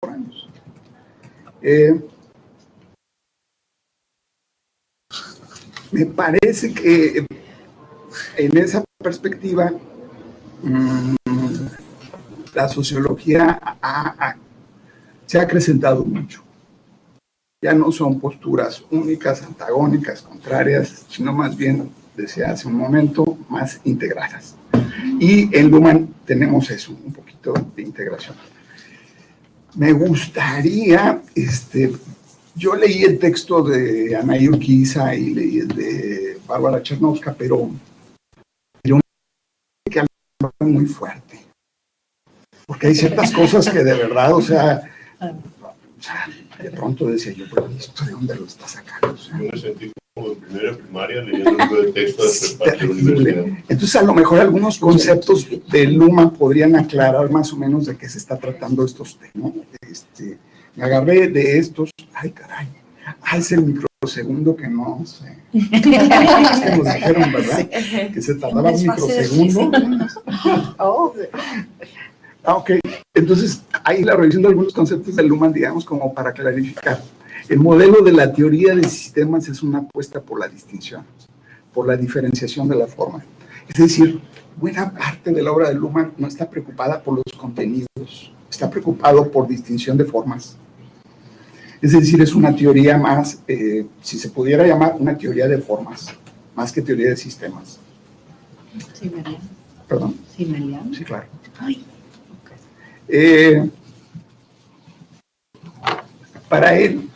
contemporáneos. Me parece que en esa perspectiva la sociología se ha acrecentado mucho. Ya no son posturas únicas, antagónicas, contrarias, sino más bien, decía hace un momento, más integradas. Y en Luhmann tenemos eso, un poquito de integración. Me gustaría, yo leí el texto de Anaí Urquiza y leí el de Bárbara Chernowska, pero que algo muy fuerte. Porque hay ciertas cosas que de verdad, o sea, de pronto decía yo, pero ¿esto de dónde lo está sacando? O sea, yo me sentí como en primera primaria leyendo el texto de parte de la universidad. Entonces, a lo mejor algunos conceptos de Luhmann podrían aclarar más o menos de qué se está tratando estos temas. Me agarré de estos, ay caray, es el microsegundo que no sé. Es que nos dijeron, ¿verdad? Que se tardaba un microsegundo. Ok, entonces ahí la revisión de algunos conceptos de Luhmann, digamos, como para clarificar. El modelo de la teoría de sistemas es una apuesta por la distinción, por la diferenciación de la forma. Es decir, buena parte de la obra de Luhmann no está preocupada por los contenidos, está preocupado por distinción de formas. Es decir, es una teoría más, si se pudiera llamar, una teoría de formas, más que teoría de sistemas. Sí, María. ¿Perdón? Sí, María. Sí, claro. Ay. Para él,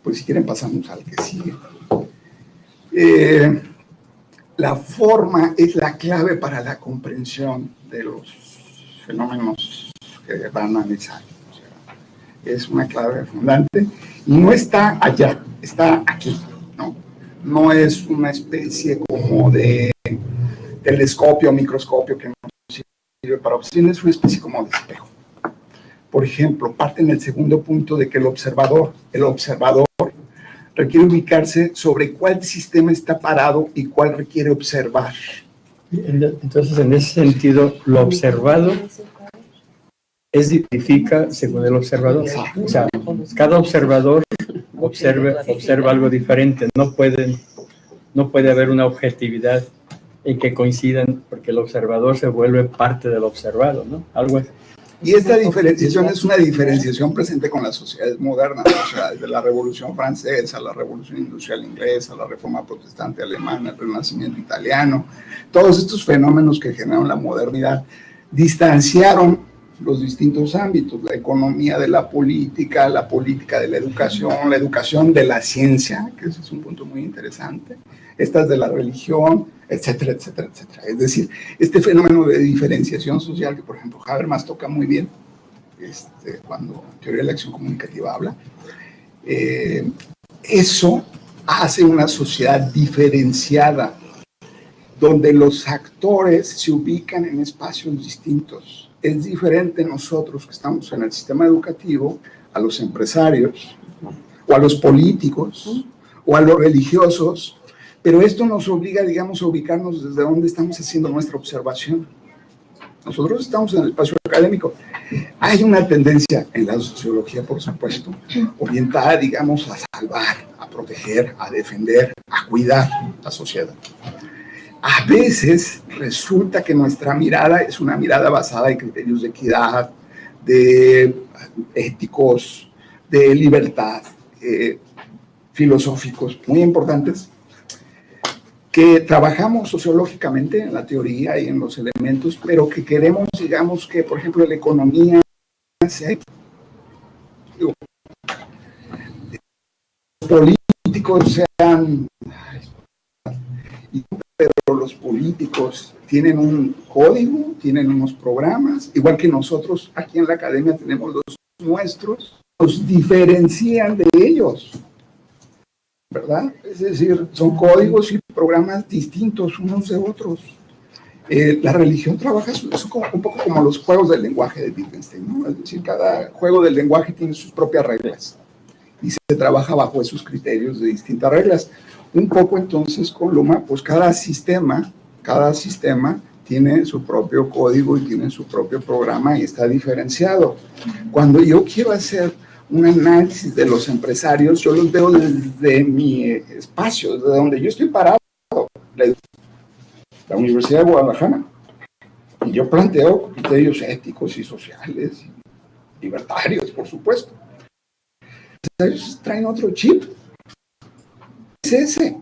pues si quieren pasamos al que sigue. La forma es la clave para la comprensión de los fenómenos que van a analizar. O sea, es una clave fundante y no está allá, está aquí, ¿no? No es una especie como de telescopio o microscopio que no sirve para observar, es una especie como de espejo. Por ejemplo, parte en el segundo punto de que el observador requiere ubicarse sobre cuál sistema está parado y cuál requiere observar. Entonces, en ese sentido, lo observado significa según el observador. O sea, cada observador observa algo diferente. No puede haber una objetividad en que coincidan, porque el observador se vuelve parte del observado, ¿no? Algo así. Y esta diferenciación es una diferenciación presente con las sociedades modernas, o sea, desde la Revolución Francesa, la Revolución Industrial Inglesa, la Reforma Protestante Alemana, el Renacimiento Italiano. Todos estos fenómenos que generaron la modernidad distanciaron los distintos ámbitos, la economía de la política de la educación de la ciencia, que ese es un punto muy interesante, estas de la religión, etcétera, etcétera, etcétera. Es decir, este fenómeno de diferenciación social que, por ejemplo, Habermas toca muy bien cuando Teoría de la Acción Comunicativa habla, eso hace una sociedad diferenciada, donde los actores se ubican en espacios distintos. Es diferente nosotros que estamos en el sistema educativo a los empresarios, o a los políticos, o a los religiosos, pero esto nos obliga, digamos, a ubicarnos desde donde estamos haciendo nuestra observación. Nosotros estamos en el espacio académico. Hay una tendencia en la sociología, por supuesto, orientada, digamos, a salvar, a proteger, a defender, a cuidar la sociedad. A veces resulta que nuestra mirada es una mirada basada en criterios de equidad, de éticos, de libertad, filosóficos muy importantes, que trabajamos sociológicamente en la teoría y en los elementos, pero que queremos, digamos, que, por ejemplo, la economía sea, los políticos sean, pero los políticos tienen un código, tienen unos programas, igual que nosotros aquí en la academia tenemos los nuestros, nos diferencian de ellos, ¿verdad? Es decir, son códigos y programas distintos unos de otros. La religión trabaja eso un poco como los juegos del lenguaje de Wittgenstein, ¿no? Es decir, cada juego del lenguaje tiene sus propias reglas y se trabaja bajo esos criterios de distintas reglas. Un poco entonces con Luhmann, pues cada sistema tiene su propio código y tiene su propio programa y está diferenciado. Cuando yo quiero hacer un análisis de los empresarios, yo los veo desde mi espacio, desde donde yo estoy parado, la Universidad de Guadalajara. Y yo planteo criterios éticos y sociales, y libertarios, por supuesto. Ellos traen otro chip, es ese,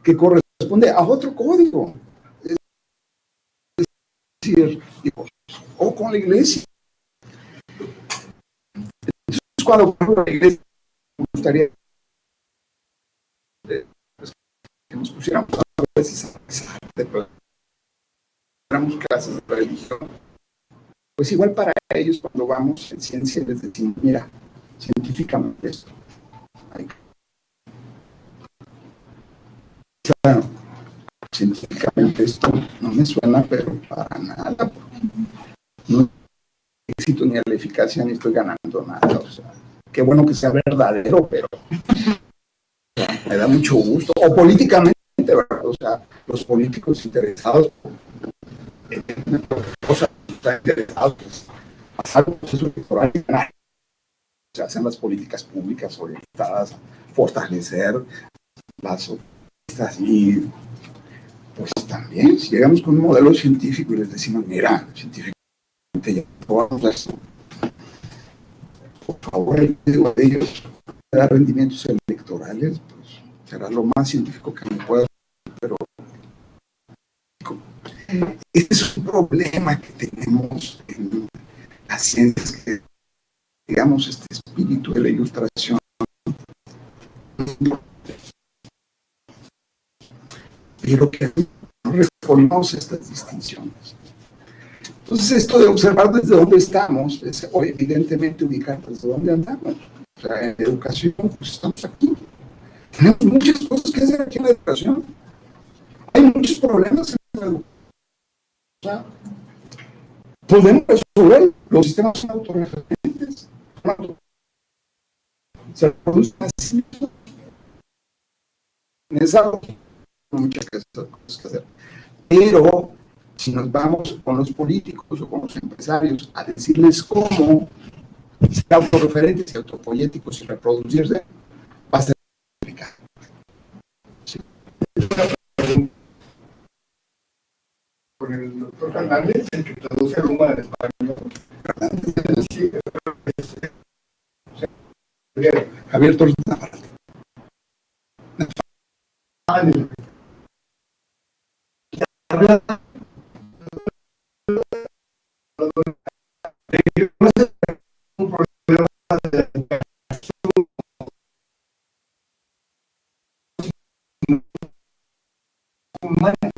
que corresponde a otro código. Es decir, o con la iglesia. Entonces, cuando hablo de la iglesia, me gustaría que nos pusiéramos a veces a pensar, damos clases de religión, pues igual para ellos cuando vamos en ciencia les decimos, mira, científicamente esto. Claro, científicamente esto no me suena, pero para nada, no hay éxito ni a la eficacia ni estoy ganando nada, o sea, qué bueno que sea verdadero, pero me da mucho gusto, o políticamente, ¿verdad? O sea, los políticos interesados cosas están interesados, pues, pasar un proceso electoral y ganar. Se hacen las políticas públicas orientadas a fortalecer las autopistas y pues también si llegamos con un modelo científico y les decimos, mira, científicamente ya probamos esto, por favor, el digo de ellos dar rendimientos electorales, pues será lo más científico que me pueda hacer, pero este es un problema que tenemos en las ciencias, que digamos este espíritu de la ilustración pero que no reconoce estas distinciones. Entonces, esto de observar desde dónde estamos es evidentemente ubicar desde dónde andamos. O sea, en educación, pues estamos aquí. Tenemos muchas cosas que hacer aquí en la educación. Hay muchos problemas en la educación. O sea, podemos resolver, los sistemas son autorreferentes. Se producen así. Es algo que muchas cosas que hacer. Pero si nos vamos con los políticos o con los empresarios a decirles cómo ser autorreferentes y autopoyéticos y reproducirse, va a ser complicado. Sí. Con el doctor Fernández, el que traduce a Luma del español. Javier Torres Navarrete. Habla un problema de humana.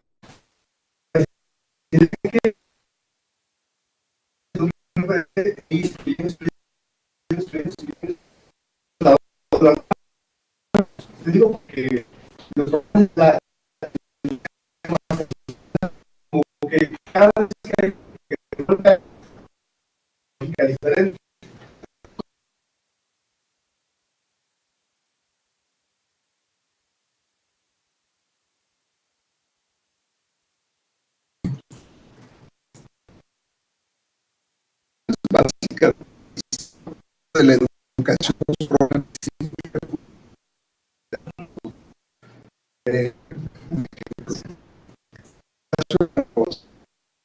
Te digo que como que cada vez que una diferente. Básica de la educación, los problemas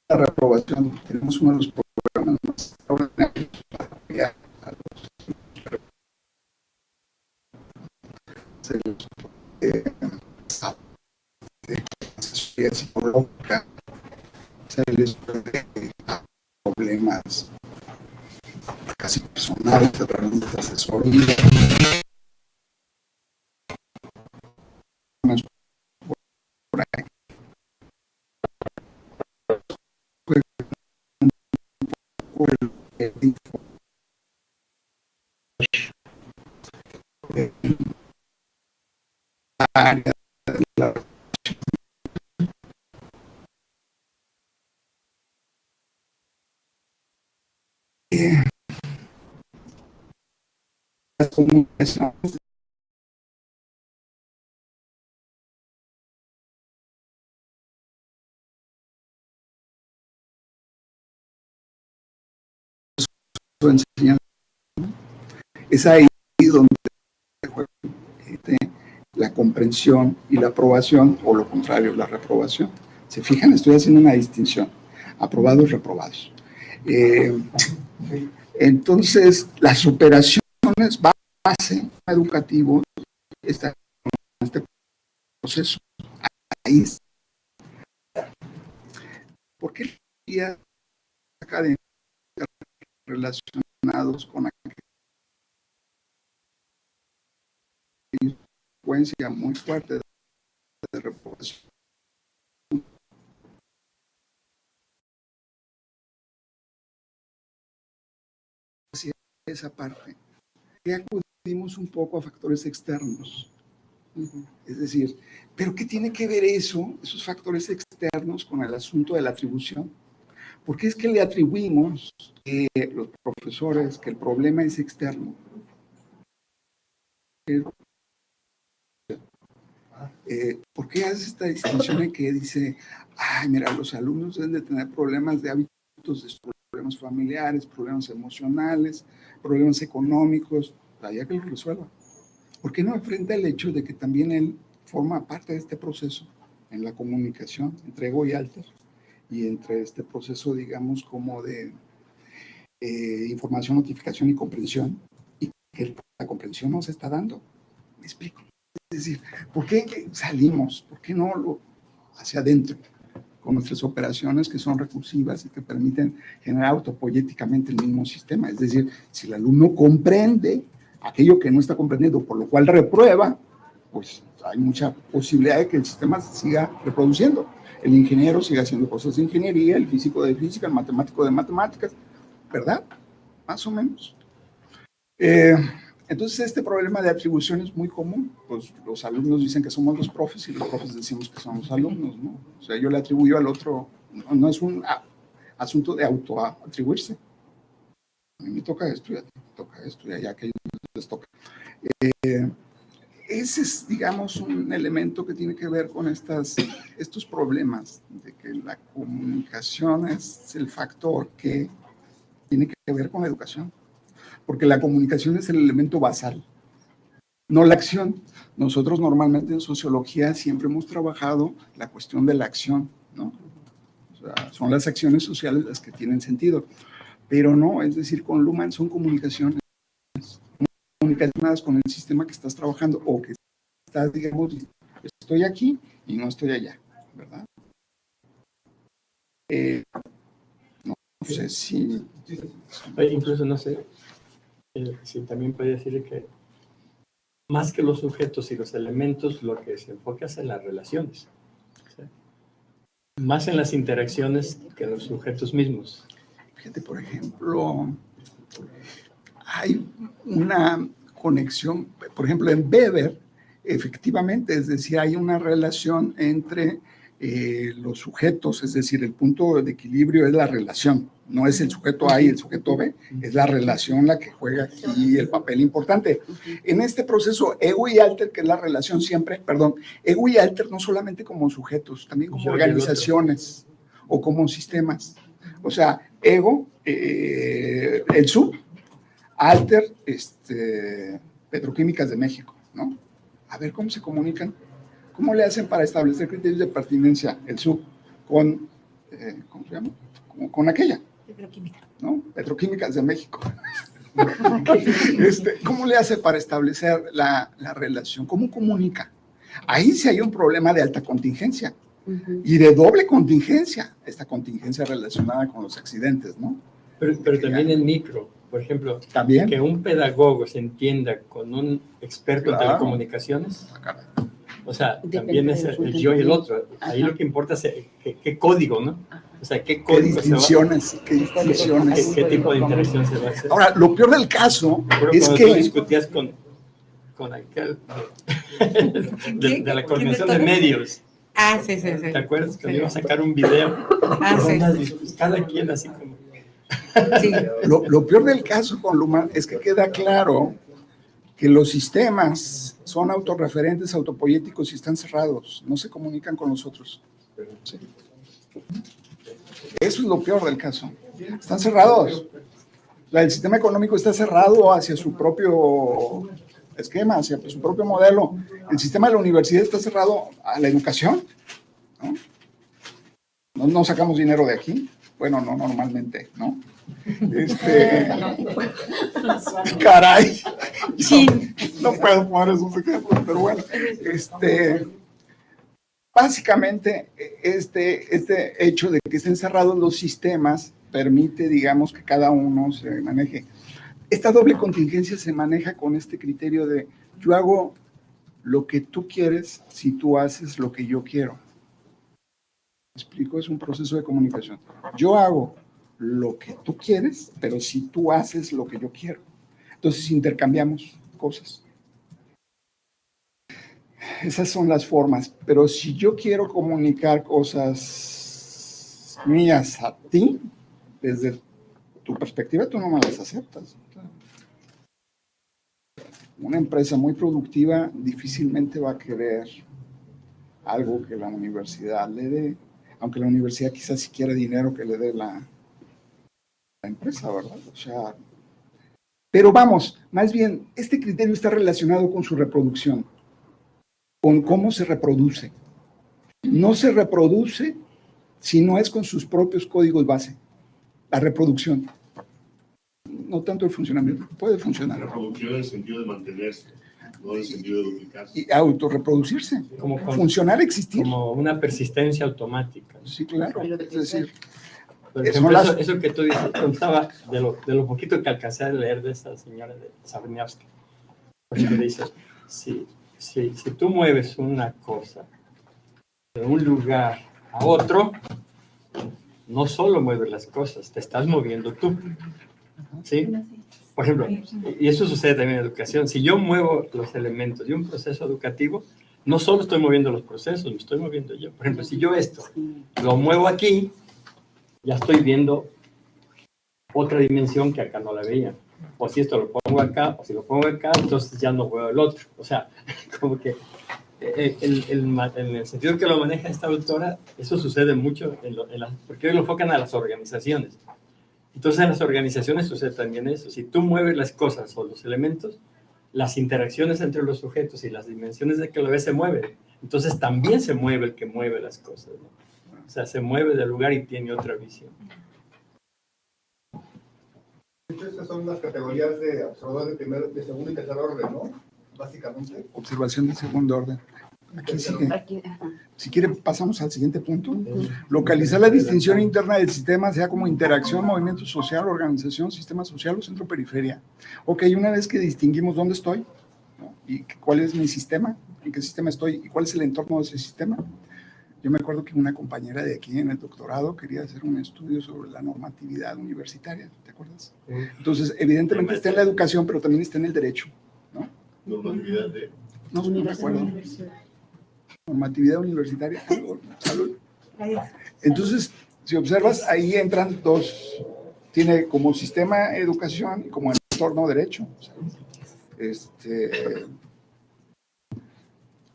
la reprobación, tenemos uno de los programas más extraordinarios para apoyar a los asesoría psicológica, se les puede problemas casi personales a través de asesoría. Por ahí. Área de la comunicación de enseñanza. Es ahí donde la comprensión y la aprobación, o lo contrario, la reprobación. ¿Se fijan? Estoy haciendo una distinción. Aprobados, reprobados. Entonces, las operaciones base educativo están en este proceso. Ahí está. ¿Por qué los académicos relacionados con aquella frecuencia muy fuerte de reprobación? Hacia esa parte. Y acudimos un poco a factores externos. Es decir, ¿pero qué tiene que ver eso, esos factores externos, con el asunto de la atribución? Porque es que le atribuimos los profesores que el problema es externo. ¿Por qué hace esta distinción en que dice, ay, mira, los alumnos deben de tener problemas de hábitos, de problemas familiares, problemas emocionales, problemas económicos, allá que los resuelva? ¿Por qué no enfrenta el hecho de que también él forma parte de este proceso en la comunicación entre ego y alter, y entre este proceso, digamos, como de información, notificación y comprensión, y que la comprensión no se está dando? ¿Me explico? Es decir, ¿por qué salimos? ¿Por qué no lo hacia adentro con nuestras operaciones que son recursivas y que permiten generar autopoyéticamente el mismo sistema? Es decir, si el alumno comprende aquello que no está comprendiendo, por lo cual reprueba, pues hay mucha posibilidad de que el sistema se siga reproduciendo. El ingeniero siga haciendo cosas de ingeniería, el físico de física, el matemático de matemáticas, ¿verdad? Más o menos. Entonces, este problema de atribución es muy común. Pues los alumnos dicen que somos los profes y los profes decimos que somos los alumnos, ¿no? O sea, yo le atribuyo al otro, no es un asunto de autoatribuirse. A mí me toca esto y a ti me toca esto y allá que a ellos les toca. Ese es, digamos, un elemento que tiene que ver con estos problemas de que la comunicación es el factor que tiene que ver con la educación. Porque la comunicación es el elemento basal, no la acción. Nosotros normalmente en sociología siempre hemos trabajado la cuestión de la acción, ¿no? O sea, son las acciones sociales las que tienen sentido, pero no, es decir, con Luhmann son comunicaciones con el sistema que estás trabajando, o que estás, digamos, estoy aquí y no estoy allá, ¿verdad? No sé si... Incluso no sé si también puede decir que más que los sujetos y los elementos, lo que se enfoca es en las relaciones. ¿Sí? Más en las interacciones que en los sujetos mismos. Fíjate, por ejemplo, hay una conexión, por ejemplo, en Weber, efectivamente, es decir, hay una relación entre los sujetos, es decir, el punto de equilibrio es la relación, no es el sujeto A y el sujeto B, es la relación la que juega aquí el papel importante. En este proceso, ego y alter, que es la relación siempre, ego y alter no solamente como sujetos, también como organizaciones o como sistemas. O sea, ego, el sub, alter, Petroquímicas de México, ¿no? A ver cómo se comunican. ¿Cómo le hacen para establecer criterios de pertinencia el sub con, ¿cómo se llama? Con aquella. Petroquímica. ¿No? Petroquímicas de México. ¿Cómo le hace para establecer la relación? ¿Cómo comunica? Ahí sí hay un problema de alta contingencia y de doble contingencia, esta contingencia relacionada con los accidentes, ¿no? Pero también en micro, por ejemplo, ¿también? Que un pedagogo se entienda con un experto en telecomunicaciones. O sea, también es el yo y el otro. Ahí lo que importa es qué código, ¿no? O sea, qué código ¿Qué distinciones? ¿Qué tipo de interacción se va a hacer? Ahora, lo peor del caso es cuando que... tú discutías con aquel de la coordinación de medios. Sí. ¿Te acuerdas? Cuando iba a sacar un video. Sí. Cada quien así como... Sí. Lo peor del caso con Luhmann es que queda claro que los sistemas son autorreferentes, autopoyéticos y están cerrados, no se comunican con los otros. Sí. Eso es lo peor del caso. Están cerrados. El sistema económico está cerrado hacia su propio esquema, hacia su propio modelo. El sistema de la universidad está cerrado a la educación, ¿no? No sacamos dinero de aquí. Bueno, no normalmente, ¿no? Caray. Sí. No puedo poner esos ejemplos, pero bueno. Básicamente, este hecho de que estén cerrados los sistemas permite, digamos, que cada uno se maneje. Esta doble contingencia se maneja con este criterio de yo hago lo que tú quieres si tú haces lo que yo quiero. ¿Me explico? Es un proceso de comunicación. Yo hago lo que tú quieres, pero si tú haces lo que yo quiero. Entonces intercambiamos cosas. Esas son las formas, pero si yo quiero comunicar cosas mías a ti, desde tu perspectiva, tú no me las aceptas. Una empresa muy productiva difícilmente va a querer algo que la universidad le dé, aunque la universidad quizás si quiere dinero que le dé la empresa, ¿verdad? O sea, pero vamos, más bien, este criterio está relacionado con su reproducción, con cómo se reproduce. No se reproduce si no es con sus propios códigos base, la reproducción. No tanto el funcionamiento, puede funcionar. La reproducción en el sentido de mantenerse, no en el sentido de duplicarse. Y autorreproducirse, funcionar, existir. Como una persistencia automática. Sí, claro. Es decir, por ejemplo, eso que tú dices, contaba de lo poquito que alcancé a leer de esa señora de Sabrniavsky. Por ejemplo, dices, si tú mueves una cosa de un lugar a otro, no solo mueves las cosas, te estás moviendo tú. ¿Sí? Por ejemplo, y eso sucede también en educación, si yo muevo los elementos de un proceso educativo, no solo estoy moviendo los procesos, me estoy moviendo yo. Por ejemplo, si yo esto lo muevo aquí, ya estoy viendo otra dimensión que acá no la veía. O si esto lo pongo acá, o si lo pongo acá, entonces ya no veo el otro. O sea, como que en el sentido que lo maneja esta autora, eso sucede mucho, porque hoy lo enfocan a las organizaciones. Entonces en las organizaciones sucede también eso. Si tú mueves las cosas o los elementos, las interacciones entre los sujetos y las dimensiones de que lo ves se mueven. Entonces también se mueve el que mueve las cosas, ¿no? O sea, se mueve del lugar y tiene otra visión. Estas son las categorías de observador de segundo y tercer orden, ¿no? Básicamente. Observación de segundo orden. Aquí sigue. Si quiere, pasamos al siguiente punto. Localizar la distinción interna del sistema, sea como interacción, movimiento social, organización, sistema social o centro-periferia. Ok, una vez que distinguimos dónde estoy, ¿no? Y cuál es mi sistema, en qué sistema estoy y cuál es el entorno de ese sistema. Yo me acuerdo que una compañera de aquí en el doctorado quería hacer un estudio sobre la normatividad universitaria, ¿te acuerdas? Entonces, evidentemente está en la educación, pero también está en el derecho, ¿no? Normatividad de... No me acuerdo. Normatividad universitaria. Salud. Entonces, si observas, ahí entran dos, tiene como sistema educación y como entorno derecho.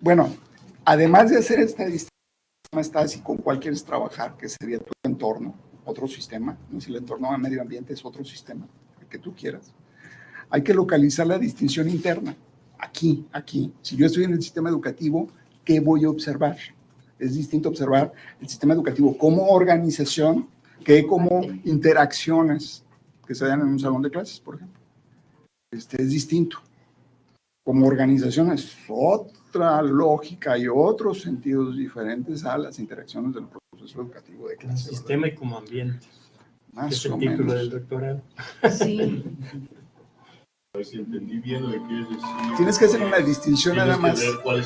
Bueno, además de hacer esta distinción, está así con cuál quieres trabajar, que sería tu entorno, otro sistema, ¿no? Si el entorno de medio ambiente es otro sistema, el que tú quieras. Hay que localizar la distinción interna. Aquí. Si yo estoy en el sistema educativo, ¿qué voy a observar? Es distinto observar el sistema educativo como organización que como interacciones que se dan en un salón de clases, por ejemplo. Es distinto. Como organización es otra lógica y otros sentidos diferentes a las interacciones del proceso educativo de clase. Como sistema y como ambiente. Más es el o título menos. del doctorado. Sí. A ver si entendí bien lo que quieres decir. Tienes que hacer una distinción nada más. Tienes que ver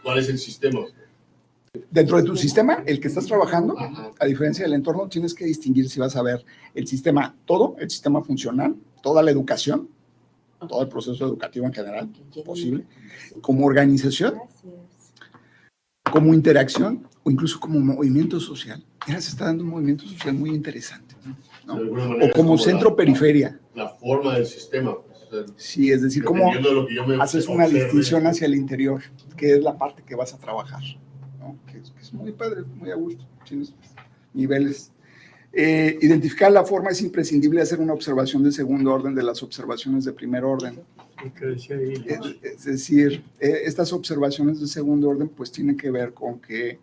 cuál es el sistema. Dentro de tu sistema, el que estás trabajando, Ajá. a diferencia del entorno, tienes que distinguir si vas a ver el sistema todo, el sistema funcional, toda la educación, todo el proceso educativo en general, posible, como organización, como interacción o incluso como movimiento social. Mira, se está dando un movimiento social muy interesante, ¿no? De alguna manera O como es centro-periferia. la forma del sistema. Pues, o sea, Sí, es decir, cómo dependiendo de lo que yo me haces una observe. distinción hacia el interior, que es la parte que vas a trabajar, ¿no? Que es muy padre, muy a gusto, tienes niveles. Identificar la forma es imprescindible hacer una observación de segundo orden de las observaciones de primer orden. Es decir, estas observaciones de segundo orden pues tienen que ver con que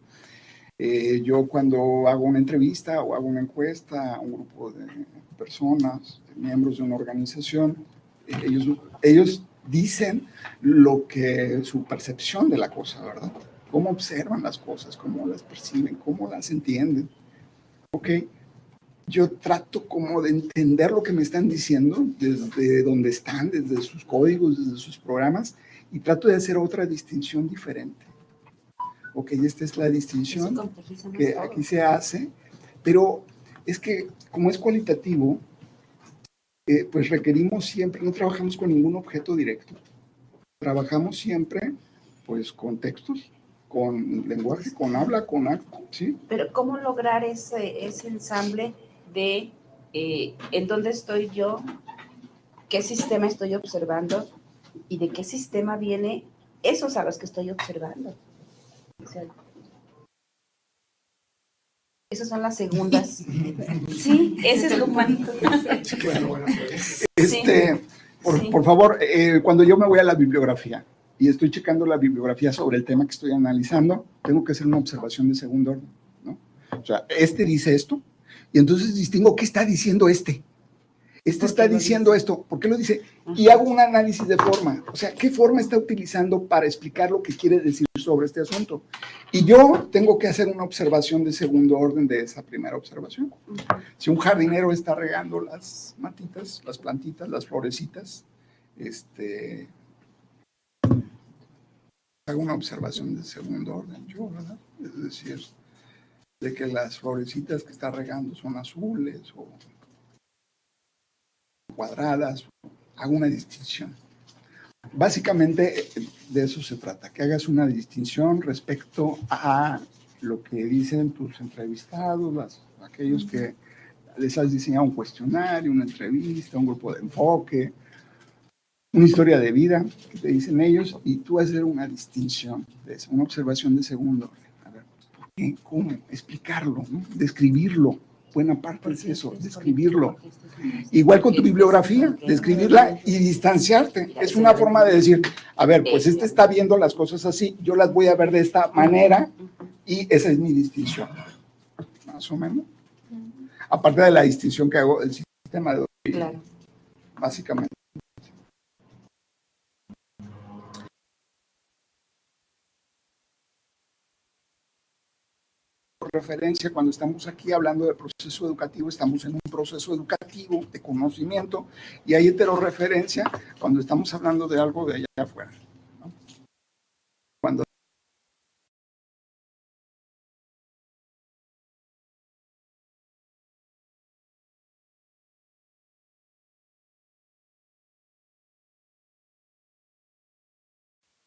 yo cuando hago una entrevista o hago una encuesta a un grupo de personas, de miembros de una organización, ellos dicen lo que su percepción de la cosa, ¿verdad? Cómo observan las cosas, cómo las perciben, cómo las entienden. Ok, yo trato como de entender lo que me están diciendo desde donde están, desde sus códigos, desde sus programas, y trato de hacer otra distinción diferente. Ok, esta es la distinción que aquí se hace, pero es que como es cualitativo, pues requerimos siempre, no trabajamos con ningún objeto directo, trabajamos siempre pues con textos, con lenguaje, con habla, con acto, ¿sí? Pero ¿cómo lograr ese ensamble de en dónde estoy yo, qué sistema estoy observando y de qué sistema viene esos a los que estoy observando? O sea, esas son las segundas. Sí, ese es lo humanito. Bueno. Sí. Por favor, cuando yo me voy a la bibliografía y estoy checando la bibliografía sobre el tema que estoy analizando, tengo que hacer una observación de segundo orden, ¿no? O sea, este dice esto, y entonces distingo qué está diciendo este. Este está diciendo esto, ¿por qué lo dice? Y hago un análisis de forma, o sea, ¿qué forma está utilizando para explicar lo que quiere decir sobre este asunto? Y yo tengo que hacer una observación de segundo orden de esa primera observación. Si un jardinero está regando las matitas, las plantitas, las florecitas, hago una observación de segundo orden yo, ¿verdad? Es decir, de que las florecitas que está regando son azules o cuadradas, hago una distinción. Básicamente de eso se trata, que hagas una distinción respecto a lo que dicen tus entrevistados, aquellos que les has diseñado un cuestionario, una entrevista, un grupo de enfoque, una historia de vida que te dicen ellos, y tú hacer una distinción de eso, una observación de segundo orden. A ver, ¿por qué? ¿Cómo? Explicarlo, ¿no? Describirlo. Buena parte es eso, describirlo. Igual con tu bibliografía, describirla y distanciarte. Es una forma de decir, a ver, pues este está viendo las cosas así, yo las voy a ver de esta manera y esa es mi distinción. Más o menos. Aparte de la distinción que hago del sistema de Claro. básicamente. Referencia, cuando estamos aquí hablando de proceso educativo, estamos en un proceso educativo de conocimiento y hay heterorreferencia cuando estamos hablando de algo de allá afuera, ¿no? Cuando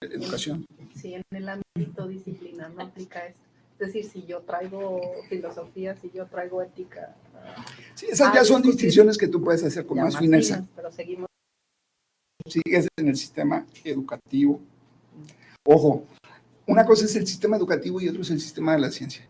educación. Sí, en el ámbito disciplinar no aplica eso. Es decir, si yo traigo filosofía, si yo traigo ética. Sí, esas ya son distinciones que tú puedes hacer con más fineza. Pero seguimos. Sigues en el sistema educativo. Ojo, una cosa es el sistema educativo y otro es el sistema de la ciencia.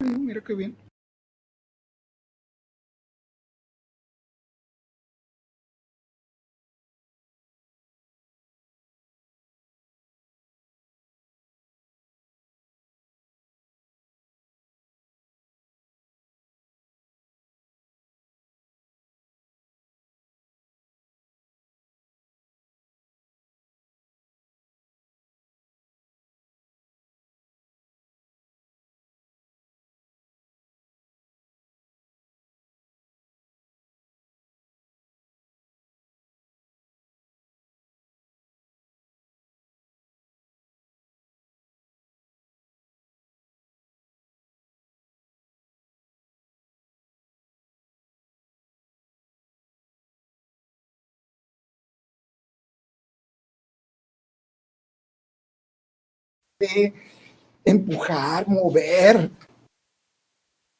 Mira qué bien. De empujar, mover,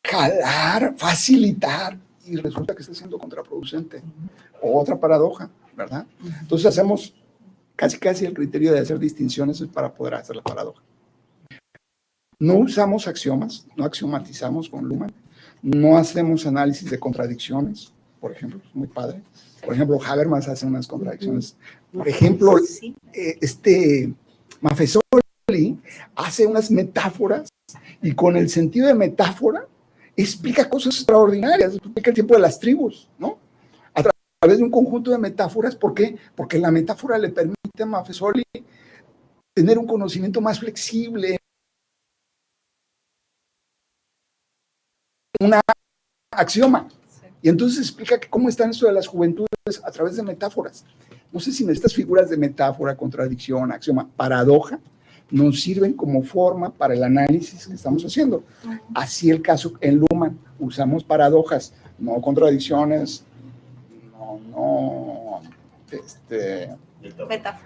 jalar, facilitar, y resulta que está siendo contraproducente. Otra paradoja, ¿verdad? Entonces hacemos casi el criterio de hacer distinciones para poder hacer la paradoja. No usamos axiomas, no axiomatizamos con Luhmann, no hacemos análisis de contradicciones, por ejemplo, es muy padre. Por ejemplo, Habermas hace unas contradicciones. Por ejemplo, Maffesoli hace unas metáforas y con el sentido de metáfora explica cosas extraordinarias, explica el tiempo de las tribus, ¿no? A través de un conjunto de metáforas. ¿Por qué? Porque la metáfora le permite a Maffesoli tener un conocimiento más flexible, una axioma. Y entonces explica que cómo están esto de las juventudes a través de metáforas. No sé si estas figuras de metáfora, contradicción, axioma, paradoja, nos sirven como forma para el análisis que estamos haciendo. Así el caso en Luhmann, usamos paradojas, no contradicciones, no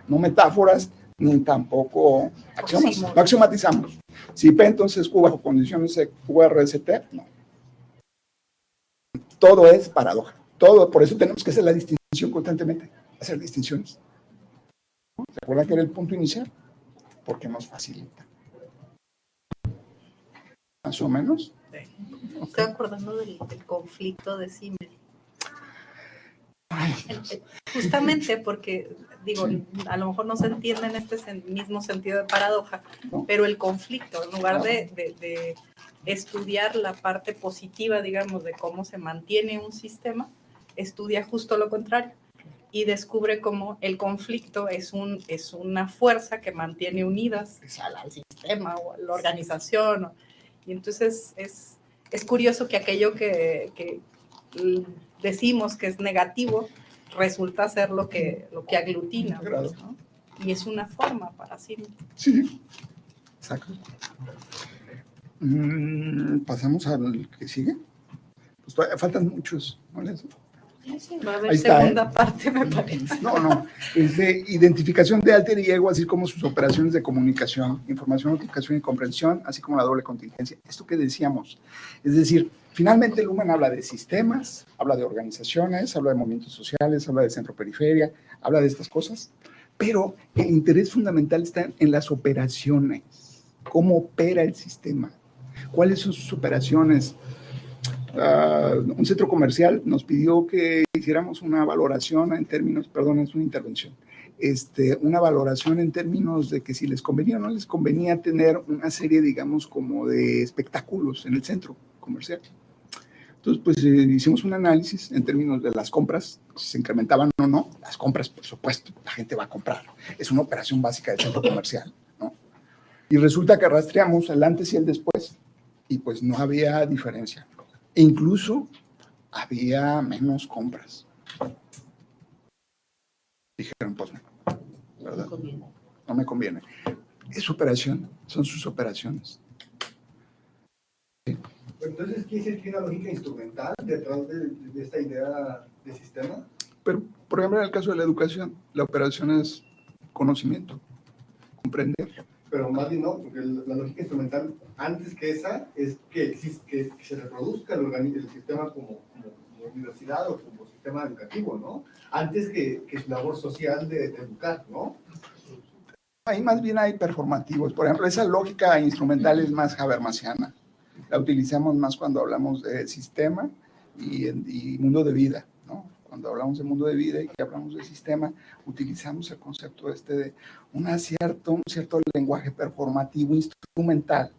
metáforas, ni tampoco axiomas, no axiomatizamos. Si P entonces Q bajo condiciones QRST, no. Todo es paradoja, todo, por eso tenemos que hacer la distinción constantemente, hacer distinciones. ¿Se acuerdan que era el punto inicial? Porque nos facilita. Más o menos. Estoy acordando del conflicto de Simmel. Justamente porque, digo, sí, a lo mejor no se entiende en este mismo sentido de paradoja, ¿no? Pero el conflicto, en lugar de estudiar la parte positiva, digamos, de cómo se mantiene un sistema, estudia justo lo contrario y descubre cómo el conflicto es una fuerza que mantiene unidas al sistema o a la organización. Y entonces es curioso que aquello que decimos que es negativo resulta ser lo que aglutina, pues, ¿no? Y es una forma para sí. Sí, exacto. Pasamos al que sigue. Pues todavía faltan muchos, ¿no? Sí, va a haber segunda parte, me parece. No, es de identificación de alter y ego, así como sus operaciones de comunicación, información, notificación y comprensión, así como la doble contingencia. Esto que decíamos, es decir, finalmente Luhmann habla de sistemas, habla de organizaciones, habla de movimientos sociales, habla de centro-periferia, habla de estas cosas, pero el interés fundamental está en las operaciones, cómo opera el sistema, cuáles son sus operaciones. Un centro comercial nos pidió que hiciéramos una valoración en términos, perdón, es una intervención, una valoración en términos de que si les convenía o no les convenía tener una serie, digamos, como de espectáculos en el centro comercial. Entonces, pues hicimos un análisis en términos de las compras, si se incrementaban o no. Las compras, por supuesto, la gente va a comprar. Es una operación básica del centro comercial, ¿no? Y resulta que rastreamos el antes y el después y pues no había diferencia. E incluso había menos compras. Dijeron, pues no, ¿verdad? No me conviene. Es su operación, son sus operaciones. Sí. Entonces, ¿quiere decir que hay una lógica instrumental detrás de esta idea de sistema? Pero, por ejemplo, en el caso de la educación, la operación es conocimiento, comprender. Pero más bien no, porque la lógica instrumental, antes que esa, es que se reproduzca el sistema como universidad o como sistema educativo, ¿no? Antes que su labor social de educar, ¿no? Ahí más bien hay performativos. Por ejemplo, esa lógica instrumental es más habermasiana. La utilizamos más cuando hablamos de sistema y mundo de vida, ¿no? Cuando hablamos de mundo de vida y que hablamos de sistema, utilizamos el concepto de un cierto lenguaje performativo instrumental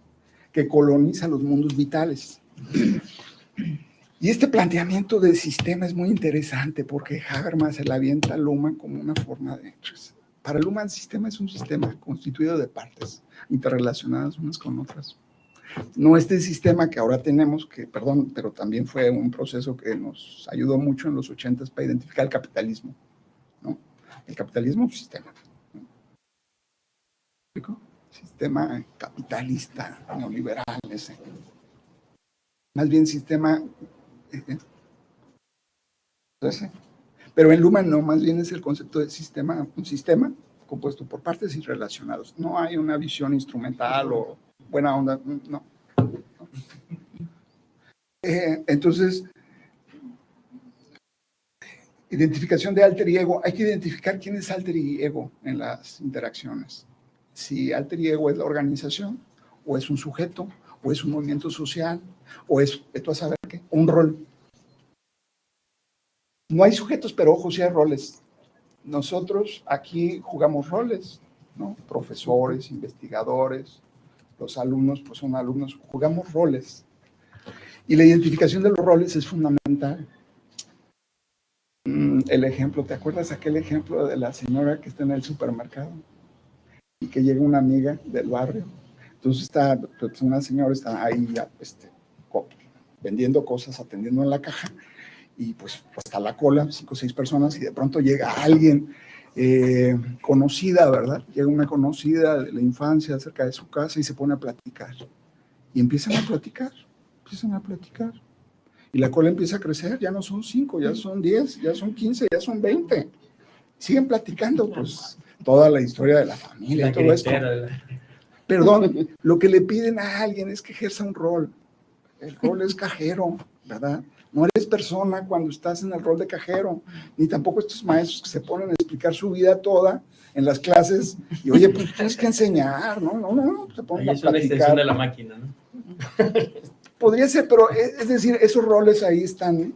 que coloniza los mundos vitales. Y este planteamiento del sistema es muy interesante porque Habermas se la avienta a Luhmann como una forma de... Para Luhmann el sistema es un sistema constituido de partes interrelacionadas unas con otras. No este sistema que ahora tenemos, pero también fue un proceso que nos ayudó mucho en los 80s para identificar el capitalismo, ¿no? El capitalismo es un sistema, ¿no? Sistema capitalista, neoliberal, ese. Más bien sistema... Pero en Luhmann no, más bien es el concepto de sistema, un sistema compuesto por partes y relacionados. No hay una visión instrumental o buena onda, no. Entonces, identificación de alter y ego. Hay que identificar quién es alter y ego en las interacciones. Si alter y ego es la organización, o es un sujeto, o es un movimiento social, o es, tú a saber qué, un rol. No hay sujetos, pero ojo, sí hay roles. Nosotros aquí jugamos roles, ¿no? Profesores, investigadores, los alumnos, pues son alumnos, jugamos roles. Y la identificación de los roles es fundamental. El ejemplo, ¿te acuerdas aquel ejemplo de la señora que está en el supermercado y que llega una amiga del barrio? Entonces una señora está ahí vendiendo cosas, atendiendo en la caja, y pues hasta la cola, 5 o 6 personas, y de pronto llega alguien conocida, ¿verdad? Llega una conocida de la infancia cerca de su casa y se pone a platicar. Y empiezan a platicar. Y la cola empieza a crecer, ya no son 5, ya son 10, ya son 15, ya son 20. Siguen platicando, pues, toda la historia de la familia y todo esto. Perdón, lo que le piden a alguien es que ejerza un rol. El rol es cajero, ¿verdad? No eres persona cuando estás en el rol de cajero, ni tampoco estos maestros que se ponen a explicar su vida toda en las clases y, oye, pues tienes que enseñar, no, se ponen a platicar. Es una extensión de la máquina, ¿no? Podría ser, pero es decir, esos roles ahí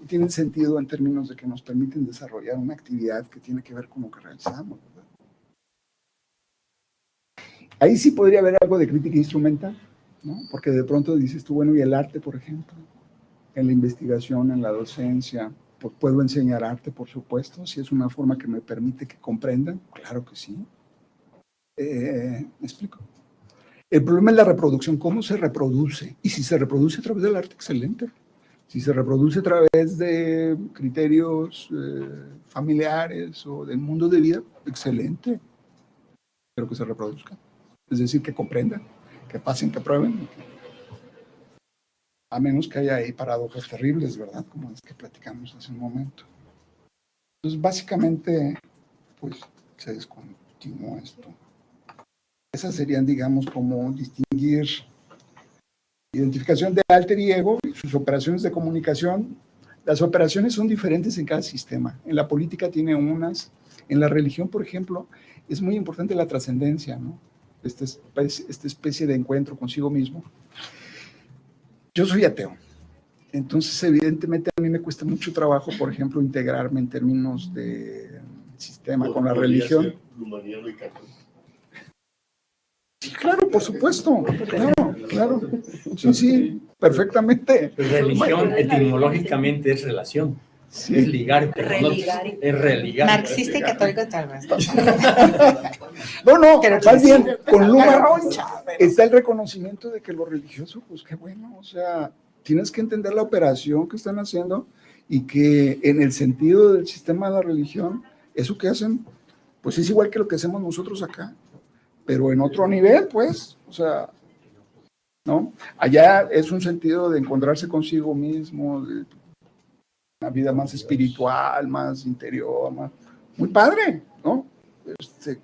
tienen sentido en términos de que nos permiten desarrollar una actividad que tiene que ver con lo que realizamos, ¿verdad? Ahí sí podría haber algo de crítica instrumental, ¿no? Porque de pronto dices tú, bueno, y el arte, por ejemplo, en la investigación, en la docencia, pues puedo enseñar arte, por supuesto, si es una forma que me permite que comprendan, claro que sí. ¿Me explico? El problema es la reproducción, cómo se reproduce, y si se reproduce a través del arte, excelente. Si se reproduce a través de criterios familiares o del mundo de vida, excelente. Pero que se reproduzca. Es decir, que comprendan, que pasen, que prueben. A menos que haya ahí paradojas terribles, ¿verdad? Como las que platicamos hace un momento. Entonces, básicamente, pues, se descontinuó esto. Esas serían, digamos, como distinguir identificación de alter y ego y sus operaciones de comunicación. Las operaciones son diferentes en cada sistema. En la política tiene unas. En la religión, por ejemplo, es muy importante la trascendencia, ¿no? Esta especie de encuentro consigo mismo. Yo soy ateo. Entonces, evidentemente, a mí me cuesta mucho trabajo, por ejemplo, integrarme en términos de sistema con la religión. Lumaniano y católico. Sí, claro, por supuesto. Claro. Sí, perfectamente. Religión etimológicamente es relación. Sí. Es ligarte. Religar. ¿no? Es religar. Marxista y católico tal vez. No, más bien, con Luhmann está el reconocimiento de que lo religioso, pues qué bueno, o sea, tienes que entender la operación que están haciendo y que en el sentido del sistema de la religión, eso que hacen, pues es igual que lo que hacemos nosotros acá, pero en otro nivel, pues, o sea, ¿no? Allá es un sentido de encontrarse consigo mismo, de una vida más espiritual, más interior, más, muy padre, ¿no?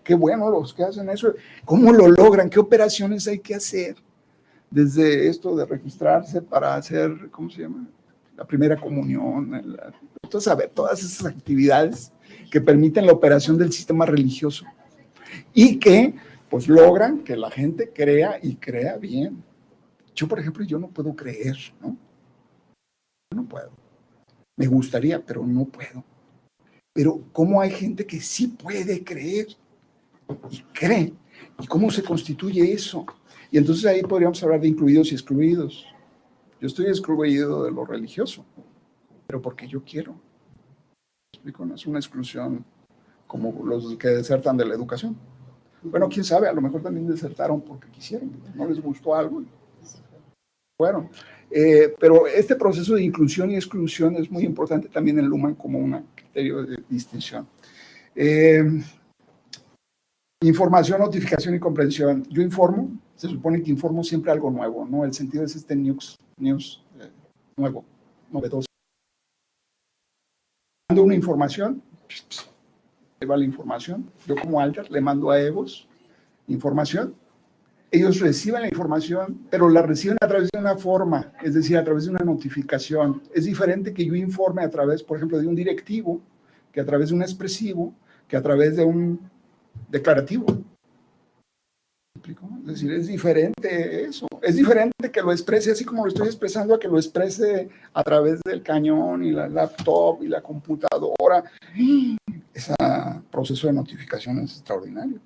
Qué bueno los que hacen eso, cómo lo logran, qué operaciones hay que hacer, desde esto de registrarse para hacer, ¿cómo se llama? La primera comunión, entonces, a ver, todas esas actividades que permiten la operación del sistema religioso y que, pues, logran que la gente crea y crea bien. Yo, por ejemplo, yo no puedo creer, ¿no? Yo no puedo. Me gustaría, pero no puedo. Pero ¿cómo hay gente que sí puede creer y cree? ¿Y cómo se constituye eso? Y entonces ahí podríamos hablar de incluidos y excluidos. Yo estoy excluido de lo religioso, pero porque yo quiero. ¿Me explico? No es una exclusión como los que desertan de la educación. Bueno, quién sabe, a lo mejor también desertaron porque quisieron, no les gustó algo y fueron. Pero este proceso de inclusión y exclusión es muy importante también en Luhmann como un criterio de distinción. Información, notificación y comprensión. Yo informo, se supone que informo siempre algo nuevo, ¿no? El sentido es este news nuevo, novedoso. Mando una información, ahí va la información. Yo como Alter le mando a Evos información. Ellos reciben la información, pero la reciben a través de una forma, es decir, a través de una notificación. Es diferente que yo informe a través, por ejemplo, de un directivo, que a través de un expresivo, que a través de un declarativo. Es decir, es diferente eso. Es diferente que lo exprese así como lo estoy expresando a que lo exprese a través del cañón y la laptop y la computadora. Ese proceso de notificación es extraordinario.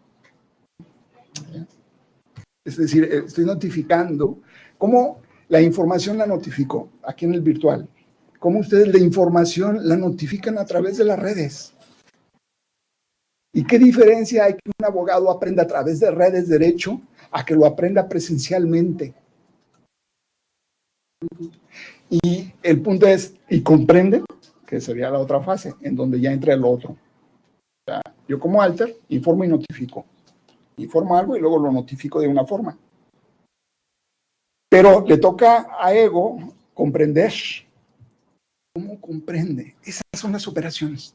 Es decir, estoy notificando cómo la información la notifico aquí en el virtual. Cómo ustedes la información la notifican a través de las redes. ¿Y qué diferencia hay que un abogado aprenda a través de redes derecho a que lo aprenda presencialmente? Y el punto es, ¿y comprende? Que sería la otra fase, en donde ya entra el otro. O sea, yo como Alter informo y notifico. Informo algo y luego lo notifico de una forma. Pero le toca a Ego comprender. ¿Cómo comprende? Esas son las operaciones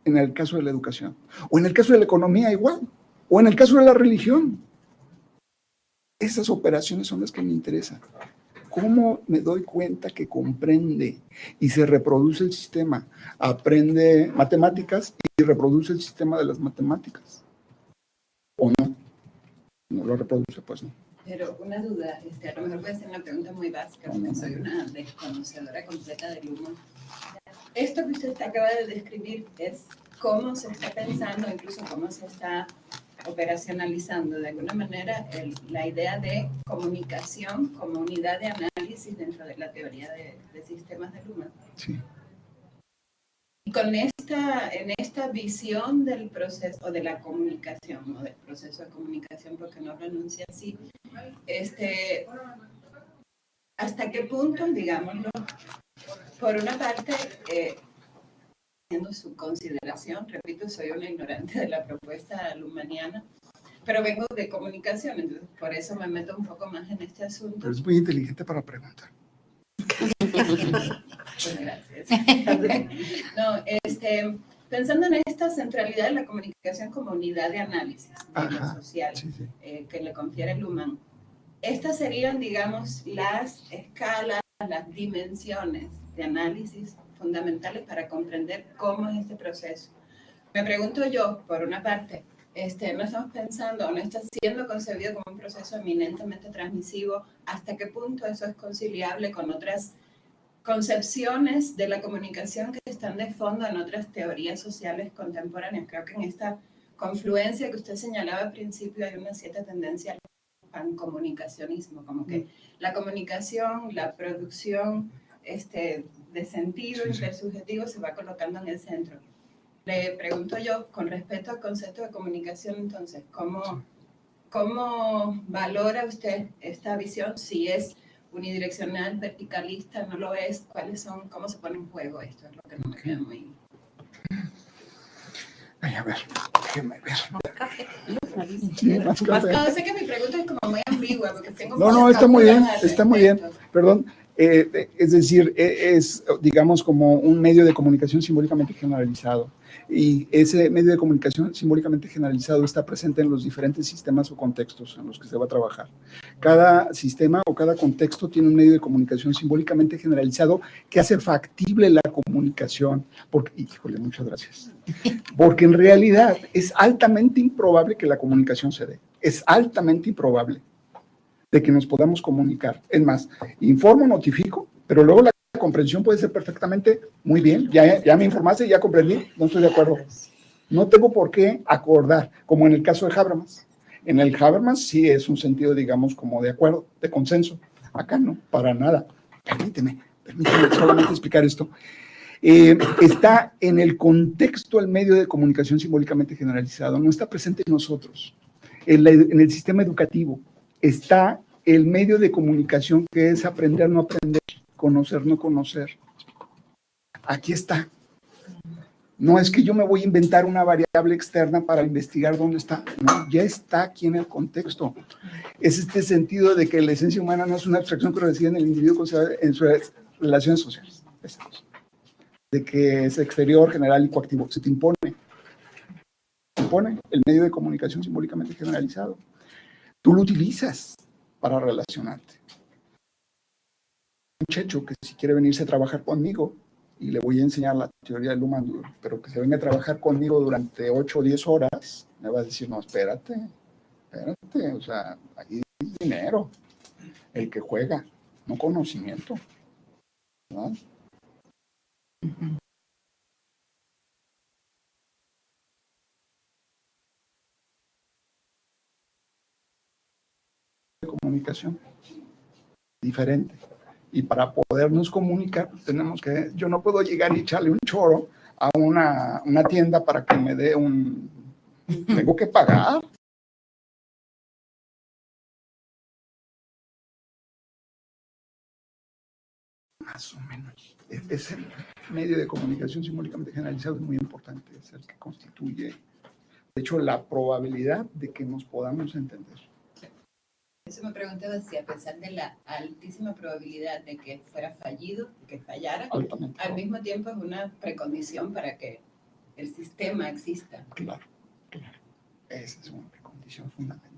en el caso de la educación. O en el caso de la economía igual. O en el caso de la religión. Esas operaciones son las que me interesan. ¿Cómo me doy cuenta que comprende y se reproduce el sistema? Aprende matemáticas y reproduce el sistema de las matemáticas. ¿O no? No lo reproduce, pues no. Pero una duda, a lo mejor puede ser una pregunta muy básica, porque soy una desconocedora completa de Luhmann. Esto que usted acaba de describir es cómo se está pensando, incluso cómo se está operacionalizando de alguna manera la idea de comunicación como unidad de análisis dentro de la teoría de sistemas de Luhmann. Sí. Y en esta visión del proceso, o de la comunicación, o del proceso de comunicación, porque no lo enuncia así, ¿hasta qué punto, digámoslo, por una parte, teniendo su consideración, repito, soy una ignorante de la propuesta luhmanniana, pero vengo de comunicación, entonces por eso me meto un poco más en este asunto. Pero es muy inteligente para preguntar. Pues gracias. No, pensando en esta centralidad de la comunicación como unidad de análisis de lo social, sí. Que le confiere Luhmann, estas serían, digamos, las escalas, las dimensiones de análisis fundamentales para comprender cómo es este proceso. Me pregunto yo, por una parte, no estamos pensando, o no está siendo concebido como un proceso eminentemente transmisivo, ¿hasta qué punto eso es conciliable con otras concepciones de la comunicación que están de fondo en otras teorías sociales contemporáneas? Creo que en esta confluencia que usted señalaba al principio hay una cierta tendencia al pancomunicacionismo, como que la comunicación, la producción de sentido intersubjetivo se va colocando en el centro. Le pregunto yo, con respecto al concepto de comunicación, entonces, ¿cómo valora usted esta visión? Si es unidireccional, verticalista, no lo es, cómo se pone en juego esto, es lo que no me queda muy... Ay, a ver, déjeme ver. Más café. Sí, más café. Sé que mi pregunta es como muy ambigua, porque tengo... No, está muy bien, perdón. Es decir, es, digamos, como un medio de comunicación simbólicamente generalizado. Y ese medio de comunicación simbólicamente generalizado está presente en los diferentes sistemas o contextos en los que se va a trabajar. Cada sistema o cada contexto tiene un medio de comunicación simbólicamente generalizado que hace factible la comunicación. Híjole, muchas gracias. Porque en realidad es altamente improbable que la comunicación se dé. Es altamente improbable. de que nos podamos comunicar. Es más, informo, notifico, pero luego la comprensión puede ser perfectamente muy bien. Ya me informaste, ya comprendí, no estoy de acuerdo. No tengo por qué acordar, como en el caso de Habermas. En el Habermas sí es un sentido, digamos, como de acuerdo, de consenso. Acá no, para nada. Permíteme solamente explicar esto. Está en el contexto el medio de comunicación simbólicamente generalizado, no está presente en nosotros. En el sistema educativo está el medio de comunicación que es aprender, no aprender, conocer, no conocer. Aquí está. No es que yo me voy a inventar una variable externa para investigar dónde está. No, ya está aquí en el contexto. Es este sentido de que la esencia humana no es una abstracción que reside en el individuo en sus relaciones sociales. De que es exterior, general y coactivo. Se te impone. El medio de comunicación simbólicamente generalizado. Tú lo utilizas para relacionarte. Un muchacho que si quiere venirse a trabajar conmigo y le voy a enseñar la teoría del Luhmann, pero que se venga a trabajar conmigo durante 8 o 10 horas, me va a decir, no, espérate, o sea, ahí es dinero, el que juega, no conocimiento, ¿no? De comunicación diferente. Y para podernos comunicar, tenemos que, yo no puedo llegar y echarle un choro a una tienda para que me dé tengo que pagar. Más o menos. Ese medio de comunicación simbólicamente generalizado es muy importante, es el que constituye, de hecho, la probabilidad de que nos podamos entender. Eso me preguntaba si a pesar de la altísima probabilidad de que fuera fallido, que fallara, Altamente. al mismo tiempo es una precondición para que el sistema exista. Claro. Esa es una precondición fundamental.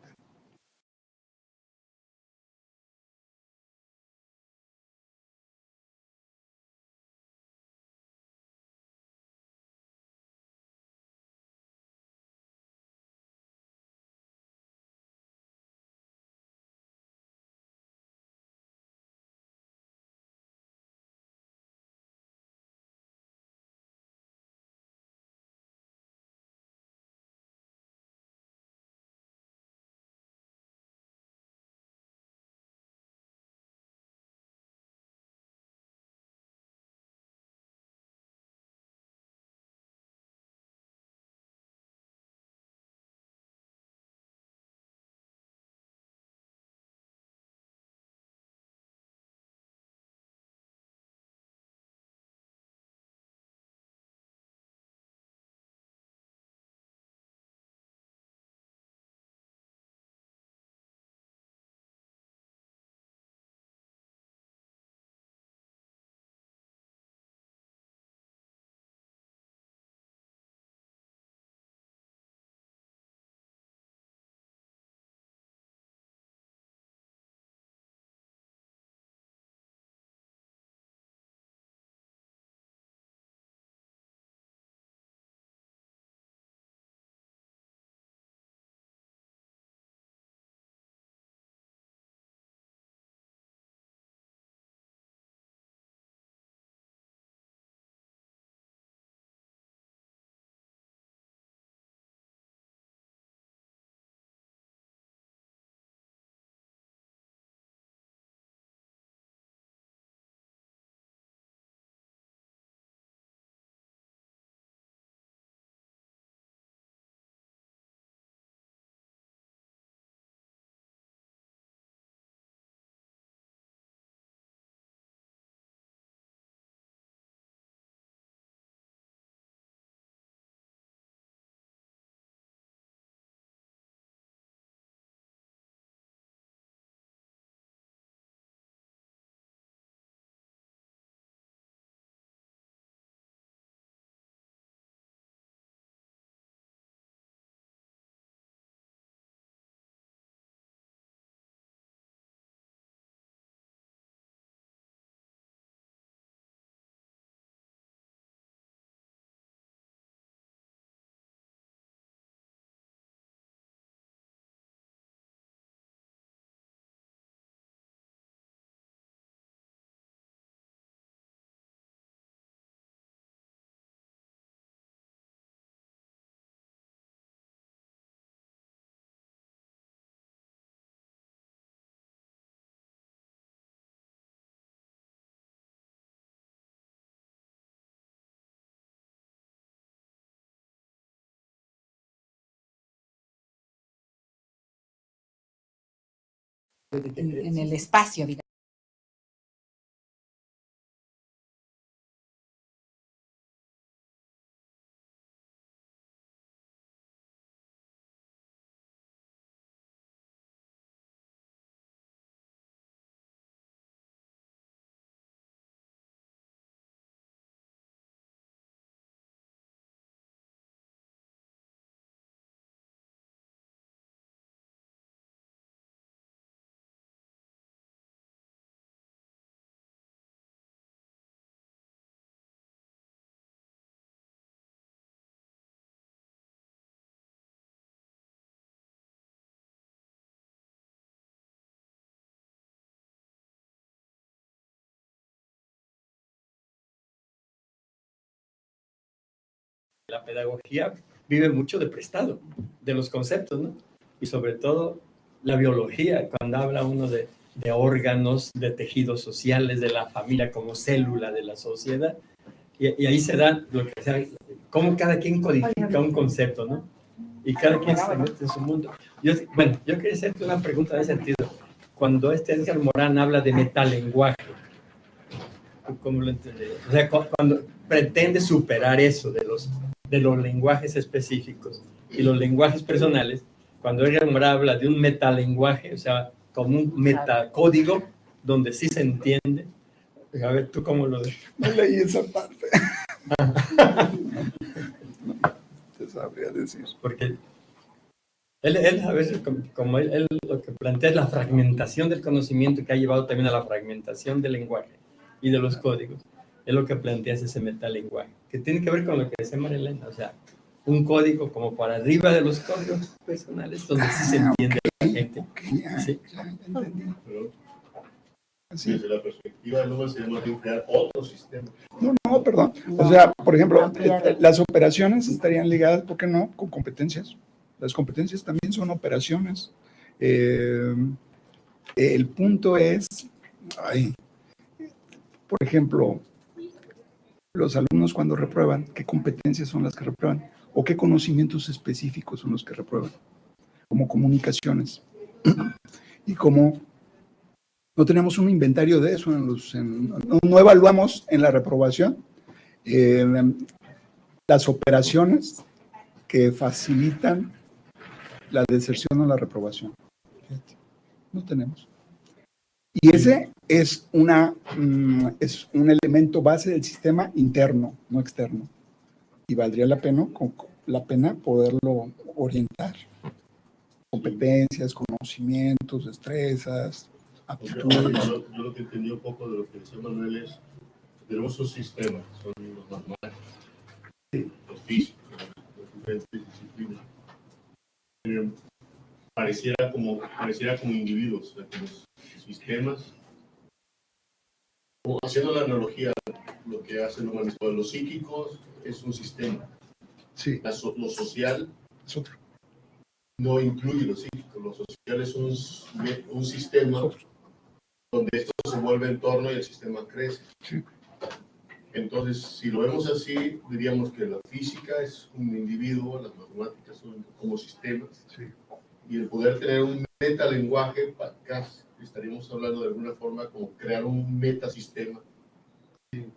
en el espacio, digamos. La pedagogía vive mucho de prestado, de los conceptos, ¿no? Y sobre todo la biología, cuando habla uno de órganos, de tejidos sociales, de la familia como célula de la sociedad, y ahí se da lo que sea, cómo cada quien codifica un concepto, ¿no? Y cada quien se mete en su mundo. Yo quería hacerte una pregunta de ese sentido. Cuando Edgar Morán habla de metalenguaje, ¿cómo lo entendés? O sea, cuando pretende superar eso de los lenguajes específicos y los lenguajes personales, cuando Edgar Morán habla de un metalenguaje, o sea, como un metacódigo donde sí se entiende. A ver, ¿tú cómo lo ves? No leí esa parte. Te sabría decir. Porque él a veces, como él lo que plantea es la fragmentación del conocimiento que ha llevado también a la fragmentación del lenguaje y de los códigos. Es lo que plantea ese metalenguaje, que tiene que ver con lo que decía María Elena, o sea, un código como para arriba de los códigos personales, donde sí se entiende la gente. ¿Sí? Ya entendí. Pero Sí. desde la perspectiva del número sería más bien crear otro sistema. No, perdón. O sea, por ejemplo, las operaciones estarían ligadas, ¿por qué no?, con competencias. Las competencias también son operaciones. El punto es, por ejemplo, los alumnos cuando reprueban, ¿qué competencias son las que reprueban? ¿O qué conocimientos específicos son los que reprueban? Como comunicaciones. Y como no tenemos un inventario de eso, no evaluamos en la reprobación las operaciones que facilitan la deserción o la reprobación. No tenemos. Y ese es un elemento base del sistema interno, no externo. Y valdría la pena poderlo orientar. Competencias, conocimientos, destrezas, aptitudes. Yo lo que entendí un poco de lo que decía Manuel es, tenemos un sistema, son los manuales, los físicos, las diferentes disciplinas. Pareciera como individuos, o sea, como sistemas. Como haciendo la analogía, lo que hacen los psíquicos es un sistema. Sí. Lo social Es otro. no incluye lo psíquico. Lo social es un sistema donde esto se vuelve entorno y el sistema crece. Sí. Entonces, si lo vemos así, diríamos que la física es un individuo, las matemáticas son como sistemas. Sí. Y el poder tener un metalenguaje, estaríamos hablando de alguna forma como crear un metasistema,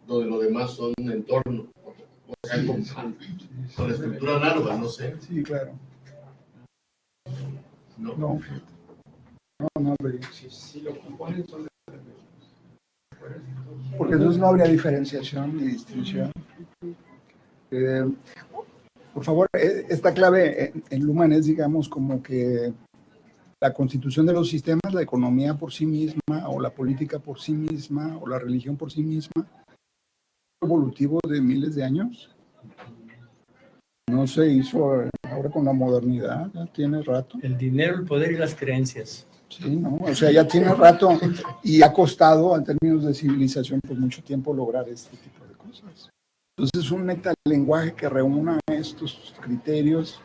donde lo demás son un entorno, o sea, con la estructura análoga, no sé. Sí, claro. No. No si lo componen son de... Porque entonces no habría diferenciación ni distinción. Por favor, esta clave en Luhmann es, digamos, como que la constitución de los sistemas, la economía por sí misma, o la política por sí misma, o la religión por sí misma, evolutivo de miles de años. No se hizo ahora con la modernidad, ya tiene rato. El dinero, el poder y las creencias. Sí, ¿no? O sea, ya tiene rato y ha costado, en términos de civilización, pues mucho tiempo lograr este tipo de cosas. Entonces, un metalenguaje que reúna estos criterios,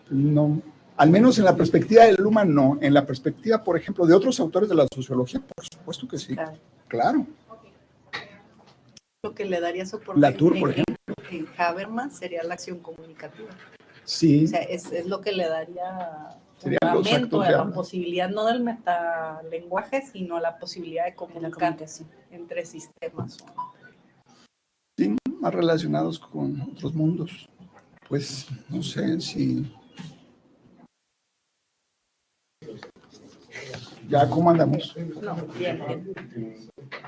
no, al menos en la perspectiva de Luhmann, no. En la perspectiva, por ejemplo, de otros autores de la sociología, por supuesto que sí. Claro. Lo que le daría soporte Latour, por ejemplo. En Habermas sería la acción comunicativa. Sí. O sea, es lo que le daría Serían los fundamento actos a de la habla. posibilidad, no del metalenguaje, sino a la posibilidad de La comunicar comunicación. entre sistemas. Sí, más relacionados con otros mundos. Pues no sé si... ¿Ya cómo andamos? No, bien,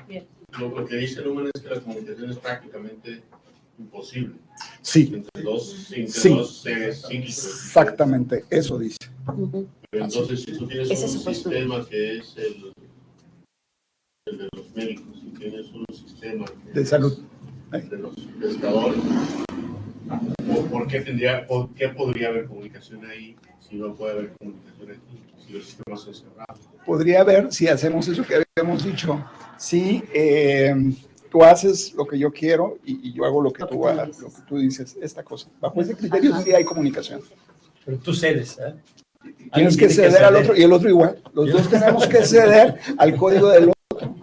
bien. Lo que dice Luhmann es que la comunicación es prácticamente imposible Sí, entre dos seres psíquicos. exactamente, eso dice. Pero entonces, si tú tienes Ese es un su postura. sistema que es el de los médicos, y tienes un sistema que De es salud. de los pescadores, ¿por qué podría haber comunicación ahí si no puede haber comunicación aquí? Si los sistemas son cerrados. Podría haber, si hacemos eso que habíamos dicho, si tú haces lo que yo quiero y yo hago lo que tú dices, esta cosa. Bajo ese criterio sí hay comunicación. Pero tú cedes, ¿eh? Tienes que ceder al otro y el otro igual. Los dos tenemos que ceder al código del otro.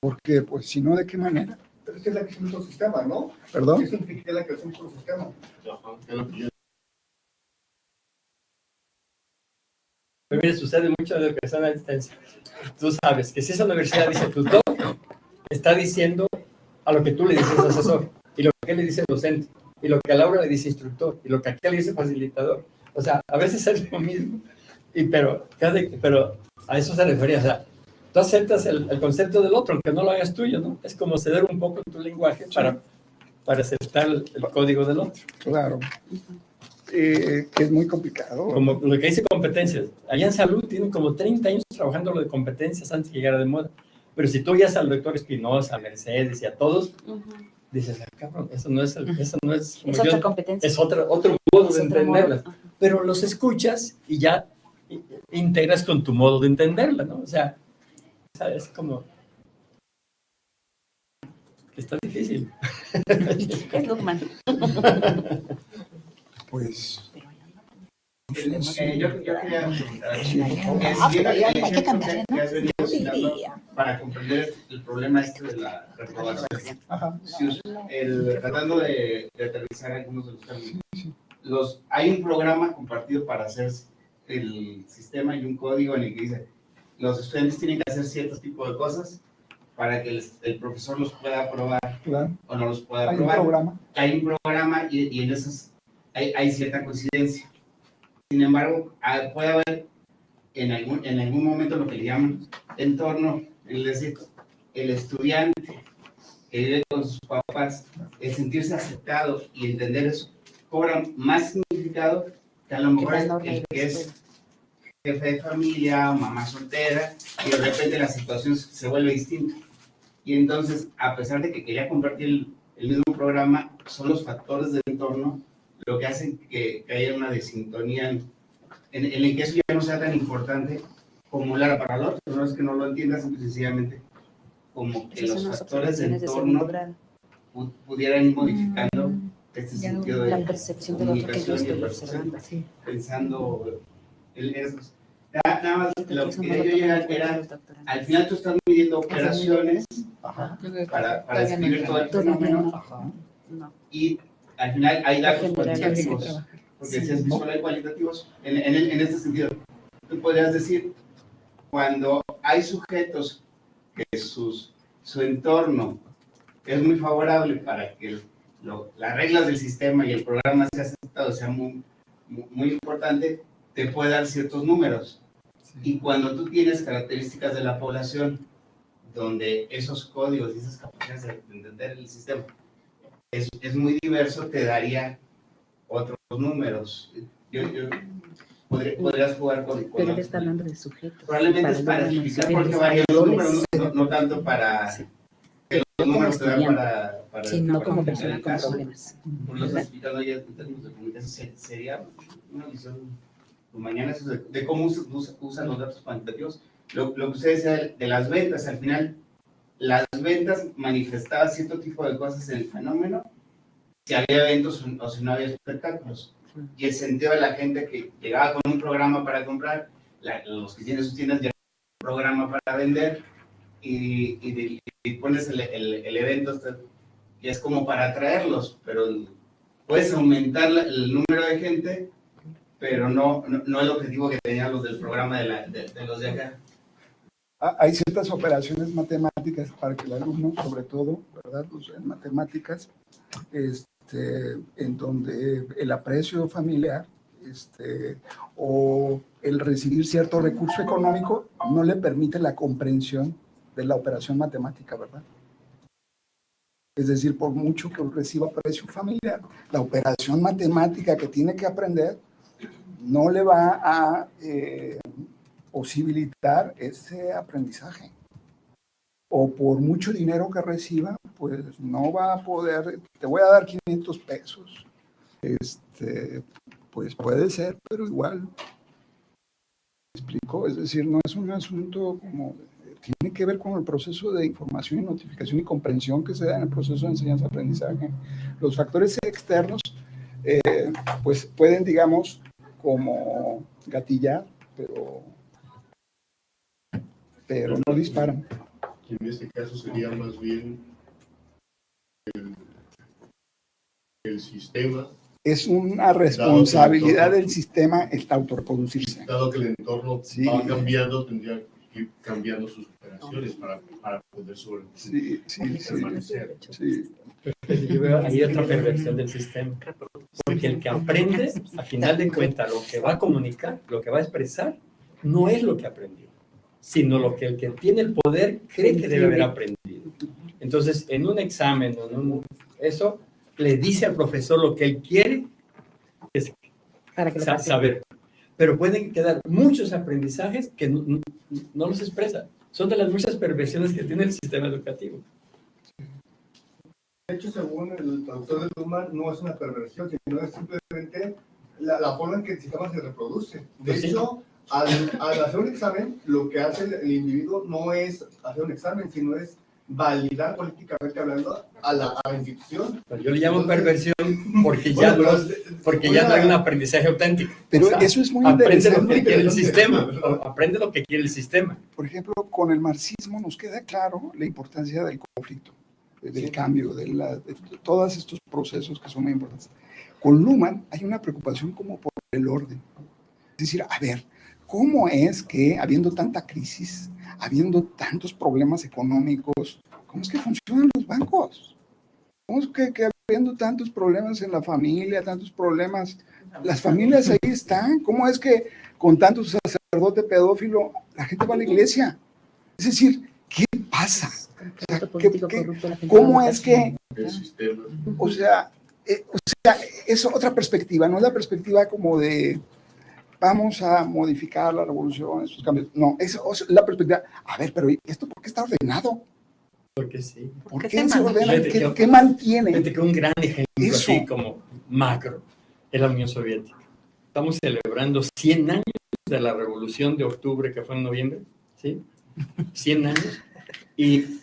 Porque, pues, si no, ¿de qué manera? Pero es que es la creación de otro sistema, ¿no? ¿Perdón? Eso implica la creación de otro sistema. Ajá, es lo que yo- Pero mire, sucede mucho de lo que son a distancia. Tú sabes que si esa universidad dice tutor, está diciendo a lo que tú le dices asesor, y lo que él le dice docente, y lo que a Laura le dice instructor, y lo que a aquel le dice facilitador. O sea, a veces es lo mismo, pero a eso se refería. O sea, tú aceptas el concepto del otro, aunque no lo hagas tuyo, ¿no? Es como ceder un poco tu lenguaje para aceptar el código del otro. Claro. Que es muy complicado. Como lo que dice competencias. Allá en salud tienen como 30 años trabajando lo de competencias antes que llegara de moda. Pero si tú oyes al doctor Espinosa, a Mercedes y a todos, dices, cabrón, eso no es como Es otra competencia. es otro modo Es de otro entenderlas. modo. Pero los escuchas y ya integras con tu modo de entenderla, ¿no? O sea, es como... Está difícil. Es Luhmann. Pues... Yo quería preguntar, Hay que cambiarle, ¿no? que has venido citando para comprender el problema de la reprobación. Ajá. Tratando de aterrizar algunos de los términos. Hay un programa compartido para hacer el sistema y un código en el que dice los estudiantes tienen que hacer ciertos tipos de cosas para que el profesor los pueda aprobar, Claro. o no los pueda Hay un aprobar. programa. Hay un programa y en esos hay cierta coincidencia. Sin embargo, puede haber en algún momento lo que le llaman entorno, es decir, el estudiante que vive con sus papás, el sentirse aceptado y entender eso, cobra más significado que a lo mejor el que es jefe de familia, mamá soltera, y de repente la situación se vuelve distinta. Y entonces, a pesar de que quería compartir el mismo programa, son los factores del entorno lo que hacen que haya una desintonía en el que eso ya no sea tan importante como para el otro. No es que no lo entiendas, sencillamente como que los factores del entorno pudieran ir modificando este sentido de la percepción del otro que yo comunicación y de estoy percepción, observando. pensando en eso. Nada más, lo que quería yo llegar era, al final tú estás midiendo operaciones para describir todo el fenómeno, y al final hay datos cuantitativos, porque si es visual hay cualitativos, en este sentido. Tú podrías decir, cuando hay sujetos que su entorno es muy favorable para que las reglas del sistema y el programa sea aceptado, sea muy importante, te puede dar ciertos números. Y cuando tú tienes características de la población donde esos códigos y esas capacidades de entender el sistema es muy diverso, te daría otros números. Podrías jugar con Pero él está hablando de sujetos. probablemente es para explicar por qué varían los números, no tanto para que los números te dan para Sí, no como entender persona el con caso. problemas. Por lo que explicando ya en términos de comunicación, sería una visión mañana de cómo usan los datos cuantitativos. Lo que usted decía de las ventas, al final, las ventas manifestaban cierto tipo de cosas en el fenómeno, si había eventos o si no había espectáculos. Y el sentido de la gente que llegaba con un programa para comprar, los que tienen sus tiendas llegan con un programa para vender, y pones el evento, y es como para atraerlos, pero puedes aumentar el número de gente pero no el objetivo que tenían los del programa de los de acá. Hay ciertas operaciones matemáticas para que el alumno, sobre todo, ¿verdad? Pues en matemáticas, en donde el aprecio familiar o el recibir cierto recurso económico no le permite la comprensión de la operación matemática, ¿verdad? Es decir, por mucho que reciba aprecio familiar, la operación matemática que tiene que aprender no le va a posibilitar ese aprendizaje. O por mucho dinero que reciba, pues no va a poder, te voy a dar 500 pesos. Pues puede ser, pero igual. ¿Me explico? Es decir, no es un asunto como, tiene que ver con el proceso de información y notificación y comprensión que se da en el proceso de enseñanza-aprendizaje. Los factores externos, pues pueden, digamos, como gatillar, pero no disparan. En este caso sería más bien el sistema. Es una responsabilidad del sistema el autorreproducirse. Dado que el entorno Sí. va cambiando, tendría que ir cambiando sus operaciones para poder permanecer. Sí. Yo veo ahí otra perversión del sistema. Porque el que aprende, a final de cuentas, lo que va a comunicar, lo que va a expresar, no es lo que aprendió, sino lo que el que tiene el poder cree que debe haber aprendido. Entonces, en un examen, eso le dice al profesor lo que él quiere Para que saber. Pero pueden quedar muchos aprendizajes que no los expresa. Son de las muchas perversiones que tiene el sistema educativo. De hecho, según el traductor de Luhmann, no es una perversión, sino es simplemente la forma en que el sistema se reproduce. De hecho, al hacer un examen, lo que hace el individuo no es hacer un examen, sino es validar políticamente hablando a la institución. Pero yo le llamo perversión porque ya no hay un aprendizaje auténtico. Pero o sea, eso es muy interesante. Aprende lo que quiere el sistema. Aprende lo que quiere el sistema. Por ejemplo, con el marxismo nos queda claro la importancia del conflicto, del cambio, de todos estos procesos que son muy importantes. Con Luhmann hay una preocupación como por el orden. Es decir, a ver, ¿cómo es que habiendo tanta crisis, habiendo tantos problemas económicos, cómo es que funcionan los bancos? ¿Cómo es que habiendo tantos problemas en la familia, tantos problemas, las familias ahí están? ¿Cómo es que con tanto sacerdote pedófilo la gente va a la iglesia? Es decir, ¿qué pasa? O sea, ¿cómo es que, o sea, es otra perspectiva, no es la perspectiva como de vamos a modificar la revolución, esos cambios. No, es la perspectiva, a ver, pero ¿esto por qué está ordenado? Porque sí. ¿Por qué se ordena? ¿Qué mantiene? Fíjate que un gran ejemplo así como macro es la Unión Soviética. Estamos celebrando 100 años de la revolución de octubre que fue en noviembre, ¿sí? 100 años. Y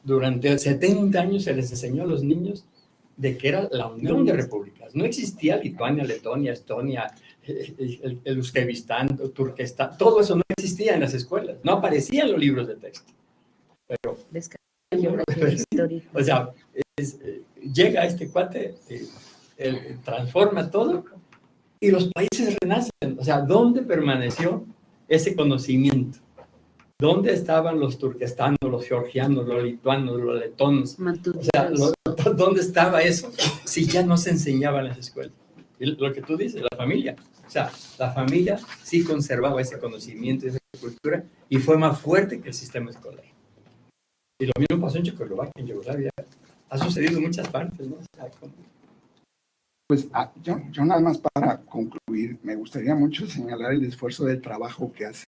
durante 70 años se les enseñó a los niños de que era la Unión de Repúblicas. No existía Lituania, Letonia, Estonia, el Uzbekistán, Turquestán, todo eso no existía en las escuelas, no aparecía en los libros de texto. Pero, o sea, llega este cuate, transforma todo y los países renacen. O sea, ¿dónde permaneció ese conocimiento? ¿Dónde estaban los turquestanos, los georgianos, los lituanos, los letonos? O sea, ¿dónde estaba eso si ya no se enseñaba en las escuelas? Y lo que tú dices, la familia. O sea, la familia sí conservaba ese conocimiento, esa cultura, y fue más fuerte que el sistema escolar. Y lo mismo pasó en Checoslovaquia, en Yugoslavia. Ha sucedido en muchas partes, ¿no? O sea, pues yo nada más para concluir, me gustaría mucho señalar el esfuerzo del trabajo que hace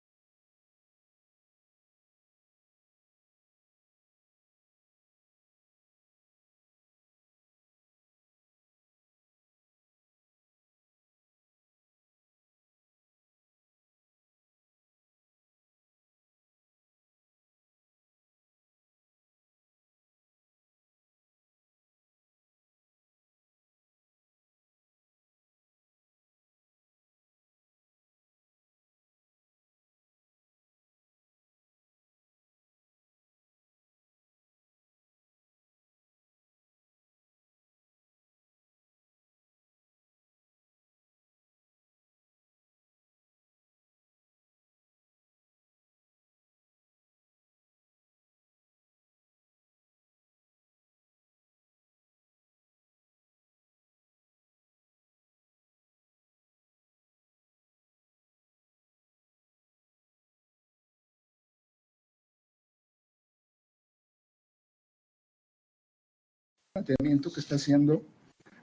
planteamiento que está haciendo,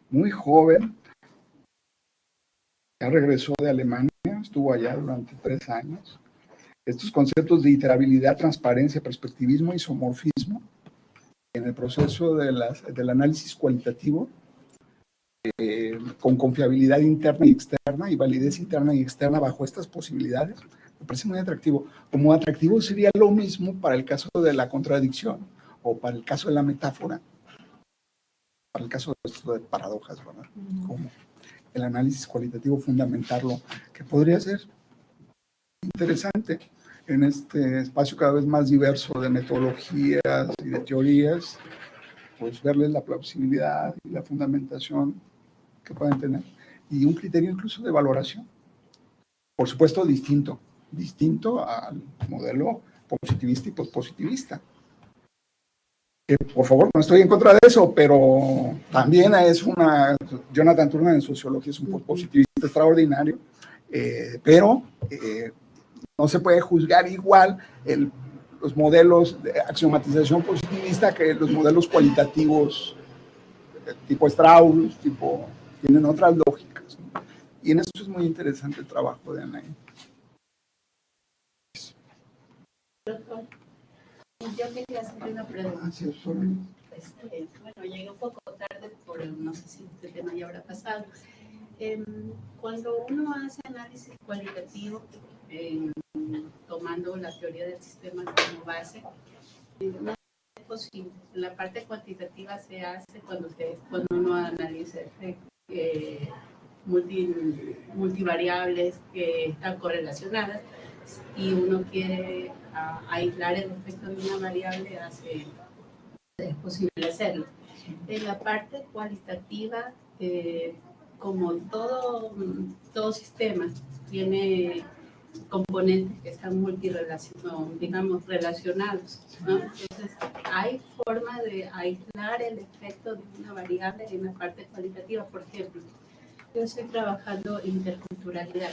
muy joven, ya regresó de Alemania, estuvo allá durante 3 años. Estos conceptos de iterabilidad, transparencia, perspectivismo y isomorfismo en el proceso del análisis cualitativo, con confiabilidad interna y externa y validez interna y externa bajo estas posibilidades, me parece muy atractivo. Como atractivo sería lo mismo para el caso de la contradicción o para el caso de la metáfora, para el caso de esto de paradojas, ¿verdad? Como el análisis cualitativo, fundamentarlo, que podría ser interesante en este espacio cada vez más diverso de metodologías y de teorías, pues verles la plausibilidad y la fundamentación que pueden tener, y un criterio incluso de valoración. Por supuesto, distinto al modelo positivista y pospositivista. Por favor, no estoy en contra de eso, pero también es Jonathan Turner en sociología es un pospositivista extraordinario, pero no se puede juzgar igual los modelos de axiomatización positivista que los modelos cualitativos tipo Strauss, tienen otras lógicas, ¿no? Y en esto es muy interesante el trabajo de Anaí. Doctor, yo quería hacerle una pregunta. Bueno, llegué un poco tarde, no sé si este tema ya habrá pasado. Cuando uno hace análisis cualitativo, tomando la teoría del sistema como base, no es posible. La parte cuantitativa se hace cuando uno analiza multivariables que están correlacionadas y uno quiere aislar el efecto de una variable, es posible hacerlo. En la parte cualitativa, como todo sistema tiene componentes que están relacionados, ¿no? Entonces, hay forma de aislar el efecto de una variable en la parte cualitativa. Por ejemplo, yo estoy trabajando en interculturalidad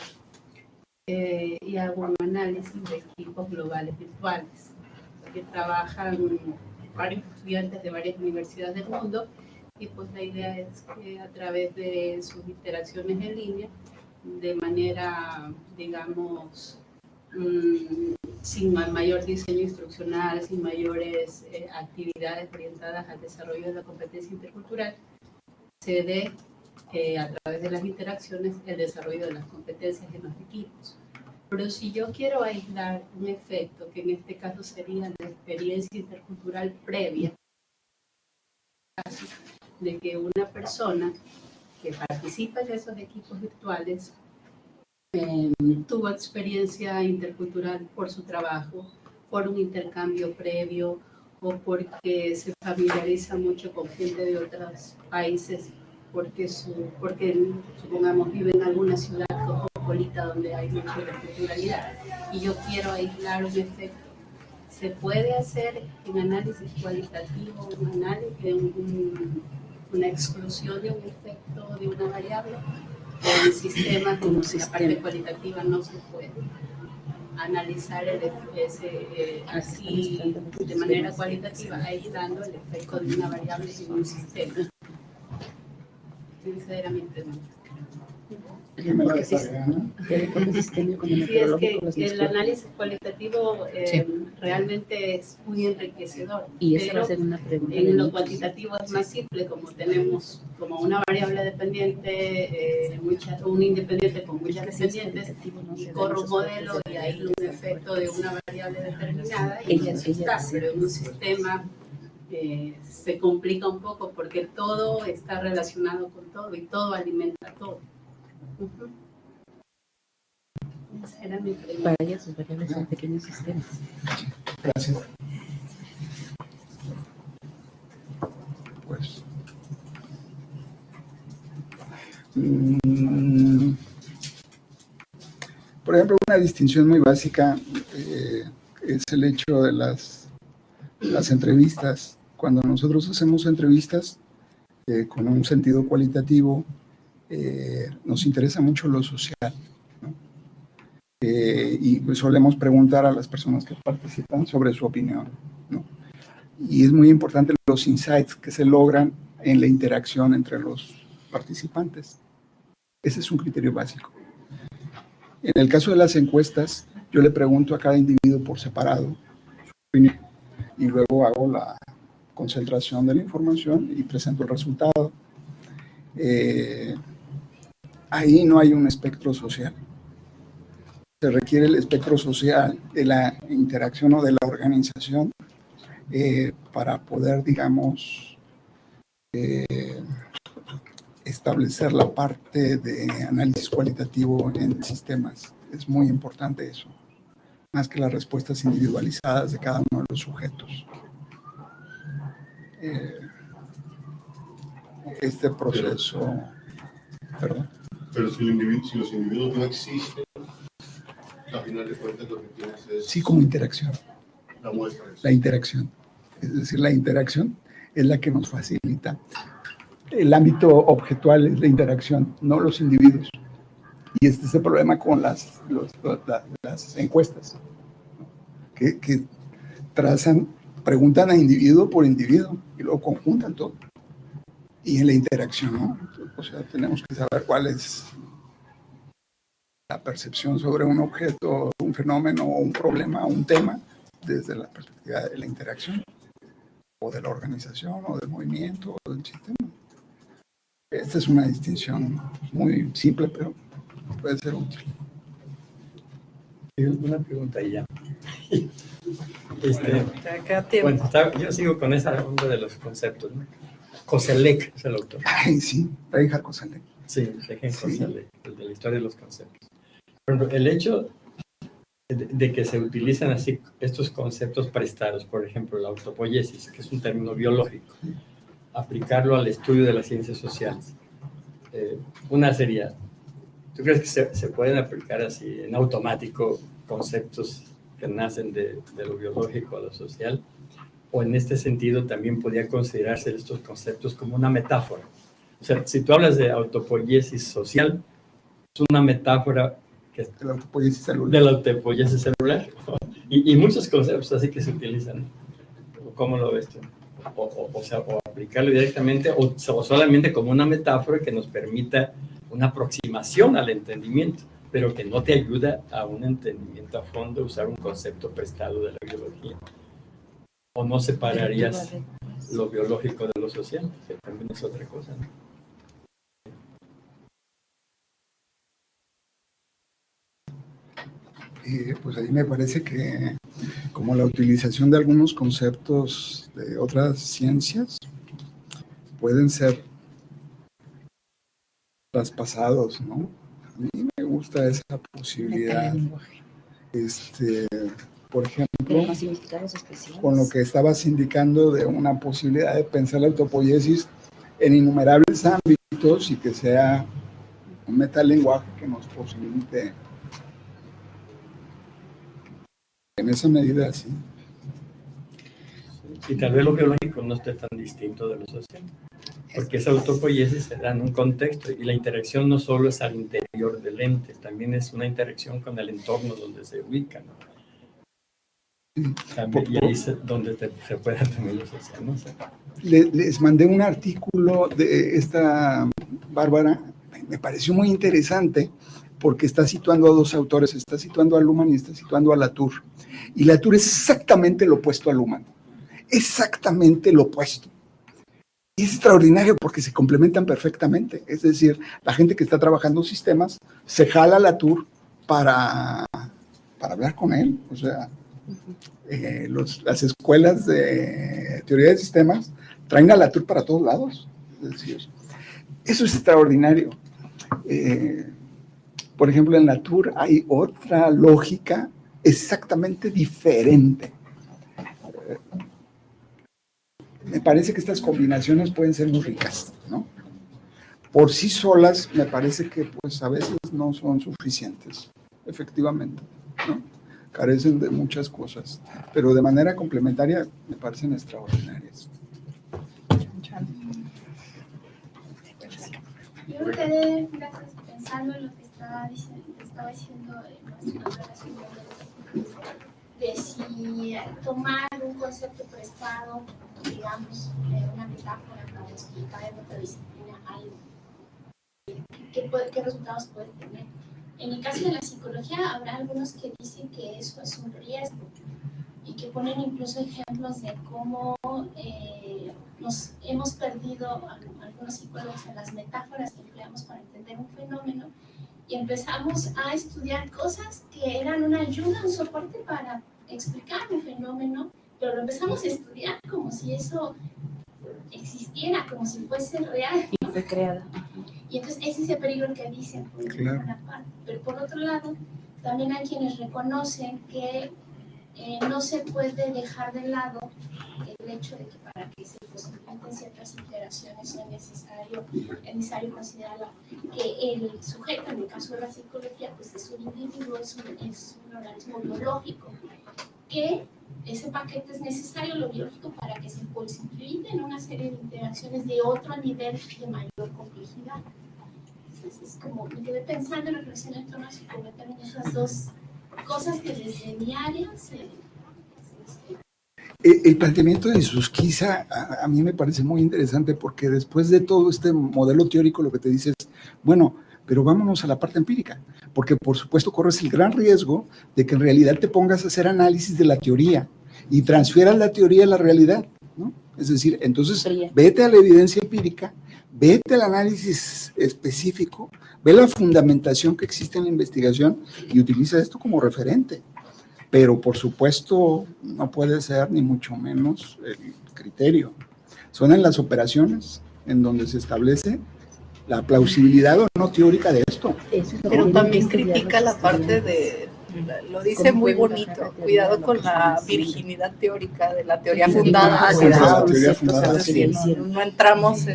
y hago un análisis de equipos globales virtuales que trabajan varios estudiantes de varias universidades del mundo, y pues la idea es que a través de sus interacciones en línea, de manera, digamos, sin mayor diseño instruccional, sin mayores actividades orientadas al desarrollo de la competencia intercultural, se dé a través de las interacciones el desarrollo de las competencias en los equipos. Pero si yo quiero aislar un efecto, que en este caso sería la experiencia intercultural previa, de que una persona que participa en esos equipos virtuales tuvo experiencia intercultural por su trabajo, por un intercambio previo o porque se familiariza mucho con gente de otros países, porque supongamos vive en alguna ciudad cosmopolita donde hay mucha interculturalidad y yo quiero aislar un efecto. ¿Se puede hacer en análisis cualitativo una exclusión de un efecto de una variable? O en sistemas como la parte cualitativa no se puede analizar así de manera cualitativa, aislando el efecto de una variable en un sistema. Esa era mi pregunta. Sí, es que el análisis cualitativo realmente es muy enriquecedor, pero en lo cuantitativo es más simple, como tenemos como una variable dependiente, un independiente con muchas dependientes, y corro un modelo y ahí un efecto de una variable determinada y eso está, pero en un sistema se complica un poco porque todo está relacionado con todo y todo alimenta todo. Esa era mi pregunta. Para ellas sus variables son pequeños sistemas. Gracias. Pues. Por ejemplo, una distinción muy básica es el hecho de las entrevistas. Cuando nosotros hacemos entrevistas con un sentido cualitativo, nos interesa mucho lo social, ¿no? Y pues solemos preguntar a las personas que participan sobre su opinión, ¿no? Y es muy importante los insights que se logran en la interacción entre los participantes. Ese es un criterio básico. En el caso de las encuestas, yo le pregunto a cada individuo por separado su opinión y luego hago la concentración de la información y presento el resultado. Ahí no hay un espectro social. Se requiere el espectro social de la interacción o de la organización para poder, digamos, establecer la parte de análisis cualitativo en sistemas. Es muy importante eso, más que las respuestas individualizadas de cada uno de los sujetos. Este proceso, perdón. Pero si los individuos no existen, al final de cuentas lo que tienes es... Sí, como interacción. La muestra. La interacción. Es decir, la interacción es la que nos facilita. El ámbito objetual es la interacción, no los individuos. Y este es el problema con las encuestas, que trazan, preguntan a individuo por individuo y luego conjuntan todo. Y en la interacción, ¿no? O sea, tenemos que saber cuál es la percepción sobre un objeto, un fenómeno, un problema, un tema, desde la perspectiva de la interacción, o de la organización, o del movimiento, o del sistema. Esta es una distinción muy simple, pero puede ser útil. Una pregunta ahí ya. Bueno, yo sigo con esa onda de los conceptos, ¿no? Koselleck es el autor. Ay, sí, Reinhard Koselleck. Sí, Koselleck, el de la historia de los conceptos. Pero el hecho de que se utilizan así estos conceptos prestados, por ejemplo, la autopoiesis, que es un término biológico, aplicarlo al estudio de las ciencias sociales. Una sería, ¿tú crees que se pueden aplicar así en automático conceptos que nacen de lo biológico a lo social? O en este sentido también podría considerarse estos conceptos como una metáfora. O sea, si tú hablas de autopoiesis social, es una metáfora que de la autopoiesis celular. De la autopoiesis celular. Y muchos conceptos así que se utilizan. ¿Cómo lo ves tú? O sea, o aplicarlo directamente o solamente como una metáfora que nos permita una aproximación al entendimiento, pero que no te ayuda a un entendimiento a fondo usar un concepto prestado de la biología. ¿O no separarías lo biológico de lo social? Que también es otra cosa, ¿no? Pues ahí me parece que como la utilización de algunos conceptos de otras ciencias pueden ser traspasados, ¿no? A mí me gusta esa posibilidad. Por ejemplo, con lo que estabas indicando de una posibilidad de pensar la autopoiesis en innumerables ámbitos y que sea un metalenguaje que nos posibilite en esa medida, sí. Y tal vez lo biológico no esté tan distinto de lo social, porque esa autopoiesis se da en un contexto y la interacción no solo es al interior del ente, también es una interacción con el entorno donde se ubica, ¿no? También, y ahí es donde se puede también lo social, ¿no? Les mandé un artículo de esta Bárbara, me pareció muy interesante porque está situando a dos autores, está situando a Luhmann y está situando a Latour. Y Latour es exactamente lo opuesto a Luhmann, exactamente lo opuesto. Y es extraordinario porque se complementan perfectamente. Es decir, la gente que está trabajando sistemas se jala a Latour para hablar con él. O sea, las escuelas de teoría de sistemas traen a Latour para todos lados. Es decir, eso es extraordinario. Por ejemplo, en Latour hay otra lógica exactamente diferente. Me parece que estas combinaciones pueden ser muy ricas, ¿no? Por sí solas, me parece que pues a veces no son suficientes, efectivamente, ¿no? Carecen de muchas cosas, pero de manera complementaria me parecen extraordinarias. Yo me quedé pensando en lo que estaba diciendo de si tomar un concepto prestado, digamos, una metáfora para explicar en otra disciplina algo. ¿Qué resultados puede tener? En el caso de la psicología, habrá algunos que dicen que eso es un riesgo y que ponen incluso ejemplos de cómo nos hemos perdido, algunos psicólogos, en las metáforas que empleamos para entender un fenómeno y empezamos a estudiar cosas que eran una ayuda, un soporte para explicar un fenómeno, pero lo empezamos a estudiar como si eso existiera, como si fuese real. Y fue creada. Y entonces ese es el peligro que dicen, por una parte. Pero por otro lado, también hay quienes reconocen que no se puede dejar de lado el hecho de que para que se posibiliten ciertas interacciones es necesario considerar que el sujeto, en el caso de la psicología, pues es un individuo, es un organismo biológico, que ese paquete es necesario, lo biológico, para que se posibiliten una serie de interacciones de otro nivel de mayor complejidad. Entonces, es como me quedé pensando en la reflexión en torno a si cometen esas dos cosas que desde mi área El planteamiento de Susquiza a mí me parece muy interesante porque después de todo este modelo teórico lo que te dice es, bueno, pero vámonos a la parte empírica, porque por supuesto corres el gran riesgo de que en realidad te pongas a hacer análisis de la teoría y transfieras la teoría a la realidad, ¿no? Es decir, entonces vete a la evidencia empírica, vete al análisis específico, ve la fundamentación que existe en la investigación y utiliza esto como referente. Pero por supuesto no puede ser ni mucho menos el criterio. Son en las operaciones en donde se establece la plausibilidad o no teórica de esto. Pero también critica la parte de, lo dice muy bonito, cuidado con la virginidad teórica de la teoría fundada. Es decir, no entramos...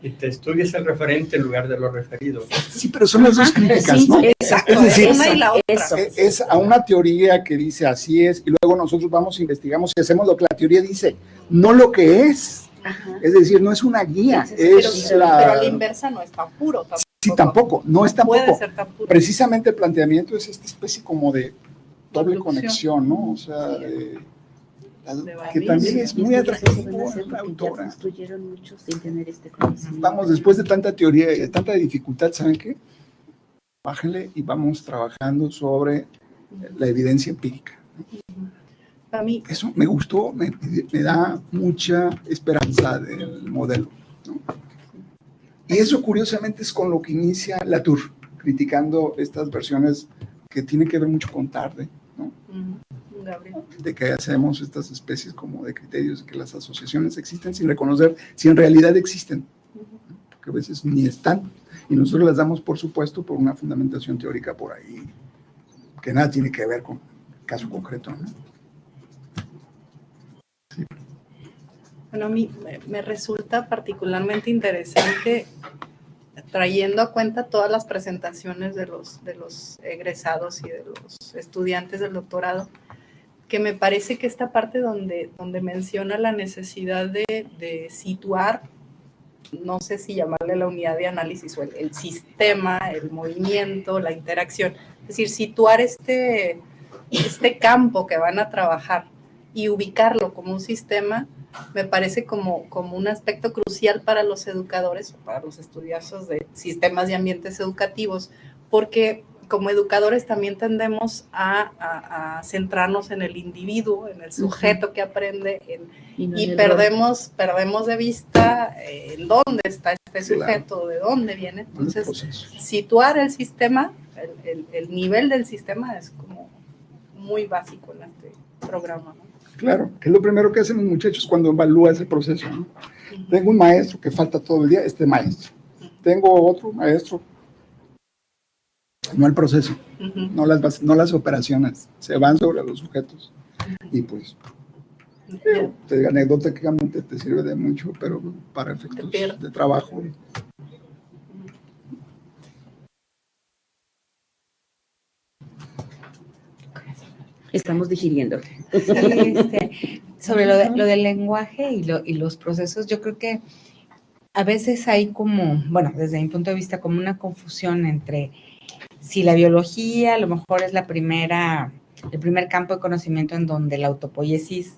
Y te estudias el referente en lugar de lo referido. Sí, pero son las dos críticas, ¿no? Exacto, es decir, una y la otra. Es a una teoría que dice así es, y luego nosotros vamos, investigamos y hacemos lo que la teoría dice, no lo que es. Ajá. Es decir, no es una guía, pero a la inversa no es tan puro tampoco. Sí, tampoco, no es tampoco. Puede ser tan puro. Precisamente el planteamiento es esta especie como de doble conexión, ¿no? O sea, que también es muy atractivo en la autora. Vamos, después de tanta teoría y de tanta dificultad, ¿saben qué? Bájenle y vamos trabajando sobre la evidencia empírica. A mí. Eso me gustó, me da mucha esperanza del modelo, ¿no? Y eso curiosamente es con lo que inicia Latour, criticando estas versiones que tienen que ver mucho con tarde, ¿no? De que hacemos estas especies como de criterios, de que las asociaciones existen sin reconocer si en realidad existen, porque a veces ni están, y nosotros las damos por supuesto por una fundamentación teórica por ahí, que nada tiene que ver con el caso concreto, ¿no? Sí. Bueno, a mí me resulta particularmente interesante, trayendo a cuenta todas las presentaciones de los egresados y de los estudiantes del doctorado, que me parece que esta parte donde menciona la necesidad de situar, no sé si llamarle la unidad de análisis o el sistema, el movimiento, la interacción, es decir, situar este campo que van a trabajar y ubicarlo como un sistema, me parece como un aspecto crucial para los educadores o para los estudiosos de sistemas y ambientes educativos, porque como educadores también tendemos a centrarnos en el individuo, en el sujeto que aprende, y perdemos de vista en dónde está este sujeto, de dónde viene. Entonces, situar el sistema, el nivel del sistema es como muy básico en este programa, ¿no? Claro, que es lo primero que hacen los muchachos cuando evalúa ese proceso, ¿no? Tengo un maestro que falta todo el día, maestro. Tengo otro maestro, no el proceso, no las operaciones, se van sobre los sujetos. Y pues, anecdóticamente te sirve de mucho, pero para efectos de trabajo. Estamos digiriendo. Sí, sobre lo del lenguaje y los procesos, yo creo que a veces hay como, bueno, desde mi punto de vista, como una confusión entre si la biología a lo mejor es el primer campo de conocimiento en donde la autopoiesis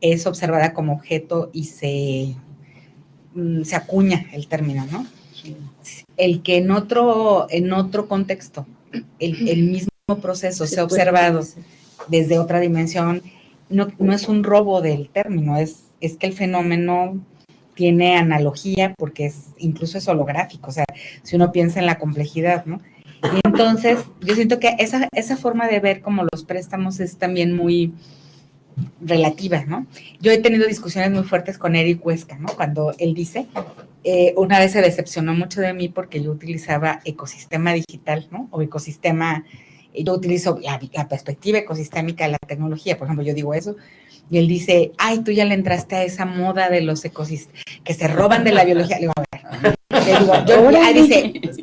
es observada como objeto y se acuña el término, ¿no? El que en otro contexto el mismo proceso sea observado desde otra dimensión, no es un robo del término, es que el fenómeno tiene analogía porque incluso es holográfico, o sea, si uno piensa en la complejidad, ¿no? Y entonces, yo siento que esa forma de ver como los préstamos es también muy relativa, ¿no? Yo he tenido discusiones muy fuertes con Eric Huesca, ¿no? Cuando él dice, una vez se decepcionó mucho de mí porque yo utilizaba ecosistema digital, ¿no? O ecosistema, yo utilizo la perspectiva ecosistémica de la tecnología, por ejemplo, yo digo eso, y él dice, ay, tú ya le entraste a esa moda de los ecosistemas, que se roban de la biología. Le digo, a ver,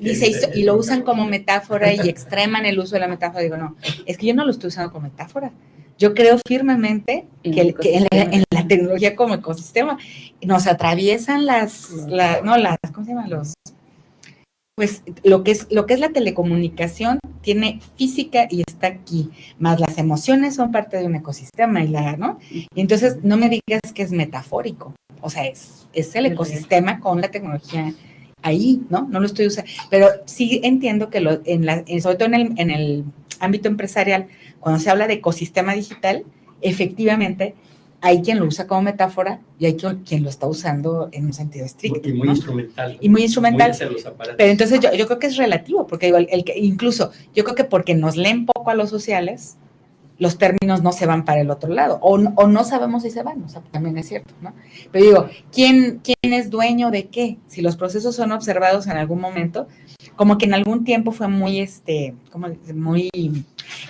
dice, y lo usan como metáfora y extreman el uso de la metáfora. Digo, no, es que yo no lo estoy usando como metáfora. Yo creo firmemente que en la tecnología como ecosistema nos atraviesan ¿cómo se llaman? Pues lo que es la telecomunicación tiene física y está aquí, más las emociones son parte de un ecosistema, ¿no? Y entonces no me digas que es metafórico, o sea, es el ecosistema con la tecnología ahí, ¿no? No lo estoy usando, pero sí entiendo que sobre todo en el ámbito empresarial, cuando se habla de ecosistema digital, efectivamente hay quien lo usa como metáfora y hay quien lo está usando en un sentido estricto. Y muy ¿no? instrumental. Y muy instrumental. Pero entonces yo creo que es relativo, porque digo, incluso yo creo que porque nos leen poco a los sociales, los términos no se van para el otro lado, o no sabemos si se van, o sea, también es cierto, ¿no? Pero digo, ¿quién es dueño de qué? Si los procesos son observados en algún momento, como que en algún tiempo fue muy, muy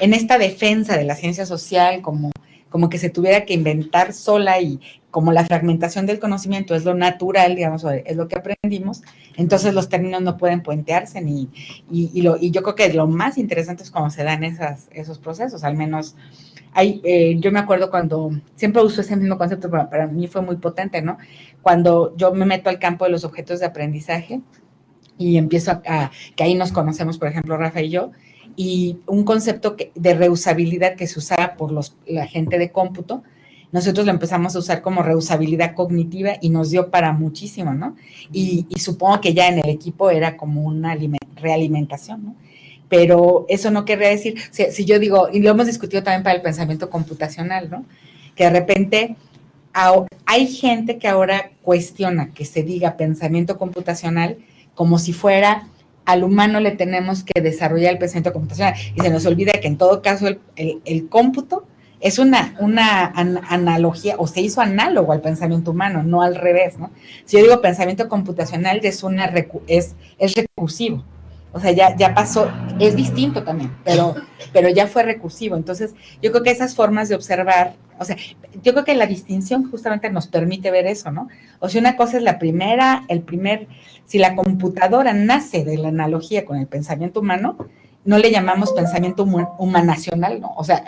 en esta defensa de la ciencia social, como que se tuviera que inventar sola y como la fragmentación del conocimiento es lo natural, digamos, es lo que aprendimos, entonces los términos no pueden puentearse y yo creo que lo más interesante es cuando se dan esos procesos, al menos yo me acuerdo cuando, siempre uso ese mismo concepto, pero para mí fue muy potente, ¿no? Cuando yo me meto al campo de los objetos de aprendizaje y empiezo que ahí nos conocemos, por ejemplo, Rafa y yo, y un concepto de reusabilidad que se usaba por la gente de cómputo, nosotros lo empezamos a usar como reusabilidad cognitiva y nos dio para muchísimo, ¿no? Y supongo que ya en el equipo era como una realimentación, ¿no? Pero eso no querría decir, si yo digo, y lo hemos discutido también para el pensamiento computacional, ¿no? Que de repente hay gente que ahora cuestiona que se diga pensamiento computacional como si fuera al humano le tenemos que desarrollar el pensamiento computacional y se nos olvida que en todo caso el cómputo es una analogía o se hizo análogo al pensamiento humano, no al revés, ¿no? Si yo digo pensamiento computacional es recursivo, o sea, ya pasó, es distinto también, pero ya fue recursivo. Entonces, yo creo que esas formas de observar, o sea, yo creo que la distinción justamente nos permite ver eso, ¿no? O sea, una cosa es si la computadora nace de la analogía con el pensamiento humano, no le llamamos pensamiento humanacional, ¿no? O sea,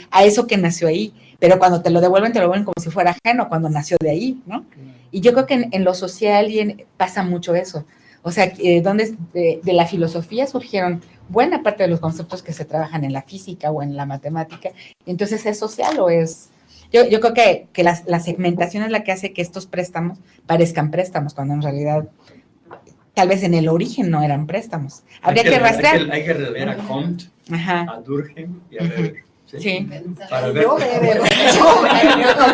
a eso que nació ahí, pero cuando te lo devuelven como si fuera ajeno, cuando nació de ahí, ¿no? Y yo creo que en lo social pasa mucho eso. O sea, de la filosofía surgieron buena parte de los conceptos que se trabajan en la física o en la matemática. Entonces, ¿es social o es...? Yo creo que la segmentación es la que hace que estos préstamos parezcan préstamos, cuando en realidad tal vez en el origen no eran préstamos. Habría que rastrear. Hay que rever a Comte, a Durkheim y a Weber. Sí. Para ver. Con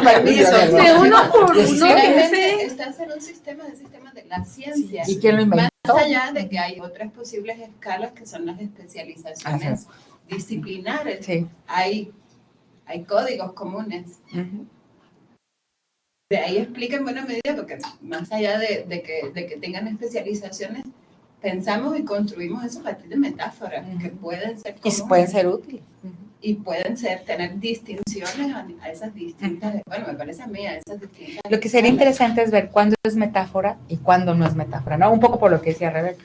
permiso. De uno por uno. Está en un sistema de la ciencia. ¿Y quién lo inventó? Más allá de que hay otras posibles escalas que son las especializaciones disciplinares. Sí. Hay códigos comunes. De ahí explica en buena medida, porque más allá de que tengan especializaciones, pensamos y construimos eso a partir de metáforas que pueden ser comunes. Y pueden ser útiles. Y pueden tener distinciones a esas distintas, bueno, me parece a mí, a esas distintas. Lo que sería interesante es ver cuándo es metáfora y cuándo no es metáfora, ¿no? Un poco por lo que decía Rebeca,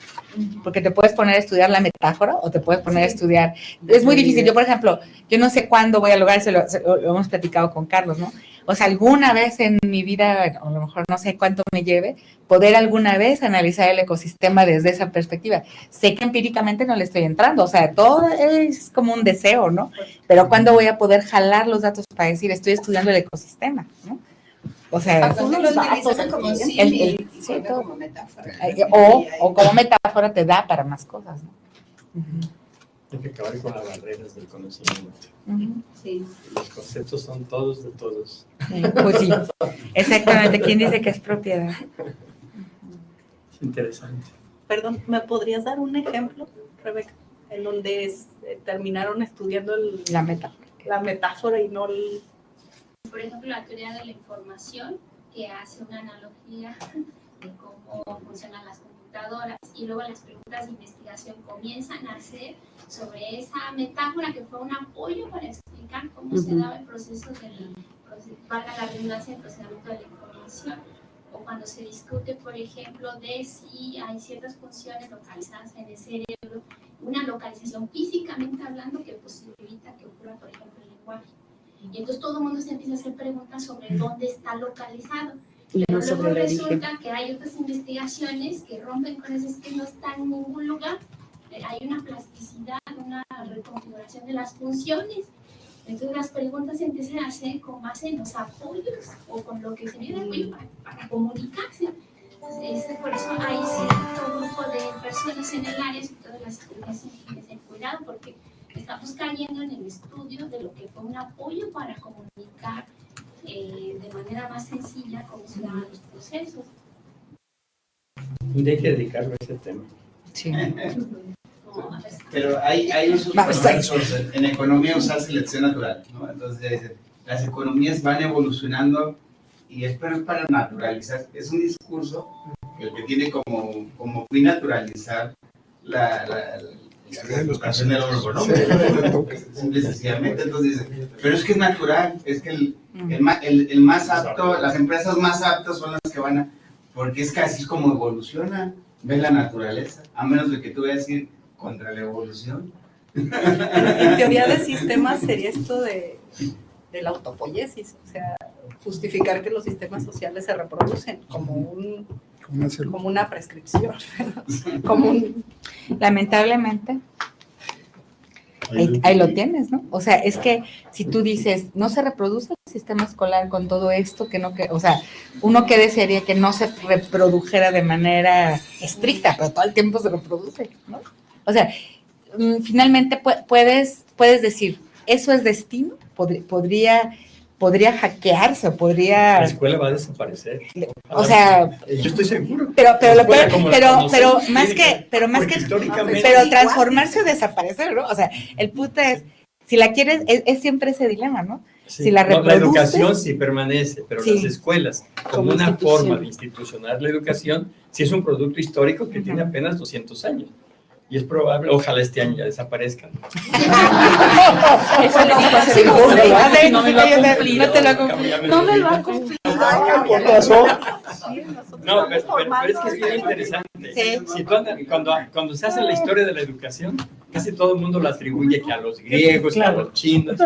porque te puedes poner a estudiar la metáfora o te puedes poner a estudiar, es muy difícil. Yo, por ejemplo, yo no sé cuándo voy a lograr, lo hemos platicado con Carlos, ¿no? O sea, alguna vez en mi vida, a lo mejor no sé cuánto me lleve, poder alguna vez analizar el ecosistema desde esa perspectiva. Sé que empíricamente no le estoy entrando, o sea, todo es como un deseo, ¿no? Pero ¿cuándo voy a poder jalar los datos para decir, estoy estudiando el ecosistema, ¿no? O sea, Algunos lo utilizan como símil y sí, todo como metáfora. O como metáfora te da para más cosas, ¿no? Hay que acabar con las barreras del conocimiento. Sí. Los conceptos son todos de todos. Pues sí, exactamente. ¿Quién dice que es propiedad? Es interesante. Perdón, ¿me podrías dar un ejemplo, Rebeca, en donde terminaron estudiando la metáfora y no el... Por ejemplo, la teoría de la información, que hace una analogía de cómo funcionan las computadoras, y luego las preguntas de investigación comienzan a ser sobre esa metáfora que fue un apoyo para explicar cómo se daba el proceso valga la redundancia, el procesamiento de la información, o cuando se discute, por ejemplo, de si hay ciertas funciones localizadas en el cerebro, una localización físicamente hablando que posibilita que ocurra, por ejemplo, el lenguaje. Y entonces todo el mundo se empieza a hacer preguntas sobre dónde está localizado. Pero luego resulta que hay otras investigaciones que rompen con ese que no está en ningún lugar. Hay una plasticidad, una reconfiguración de las funciones. Entonces las preguntas se empiezan a hacer con base en los apoyos o con lo que se viene para comunicarse. Entonces, por eso hay cierto grupo de personas en el área, sobre todo las que tienen cuidado, porque estamos cayendo en el estudio de lo que fue un apoyo para comunicar de manera más sencilla cómo se daban los procesos. Hay que dedicarme a ese tema. Sí. Pero hay esos procesos en economía usar selección natural, ¿no? Entonces, las economías van evolucionando y es para naturalizar. Es un discurso el que tiene como fin naturalizar la educación del orden económico, simple y sencillamente. Entonces, pero es que es natural, es que el más apto, las empresas más aptas son las que van a, porque es casi como evoluciona, ves la naturaleza, a menos de que tú vayas a ir contra la evolución. En teoría de sistemas sería esto de la autopoiesis, o sea, justificar que los sistemas sociales se reproducen como una prescripción, lamentablemente. Ahí lo tienes, ¿no? O sea, es que si tú dices, no se reproduce el sistema escolar con todo esto, o sea, uno que desearía que no se reprodujera de manera estricta, pero todo el tiempo se reproduce, ¿no? O sea, finalmente puedes decir, ¿eso es destino? Podría hackearse, podría... La escuela va a desaparecer. O sea... Yo estoy seguro. Pero transformarse o desaparecer, ¿no? O sea, el punto es, si la quieres, es siempre ese dilema, ¿no? Sí. Si la reproduces... La educación sí permanece, pero sí, las escuelas, como una forma de institucionar la educación, sí es un producto histórico que tiene apenas 200 años. Y es probable, ojalá este año ya desaparezcan. No me lo ha cumplido. No, pero es que es bien interesante. Sí. Si cuando se hace la historia de la educación, casi todo el mundo la atribuye que a los griegos, que a los chinos,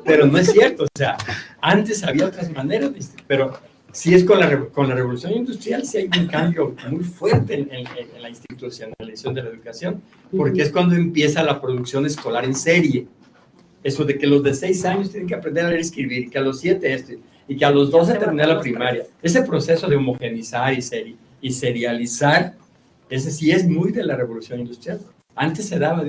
pero no es cierto. O sea, antes había otras maneras, pero sí es con la revolución industrial, sí hay un cambio muy fuerte en la institucionalización de la educación, porque es cuando empieza la producción escolar en serie. Eso de que los de 6 años tienen que aprender a leer y escribir, que a los 7 y que a los 12 terminar la primaria. Ese proceso de homogenizar y serializar, ese sí es muy de la revolución industrial. Antes se daba,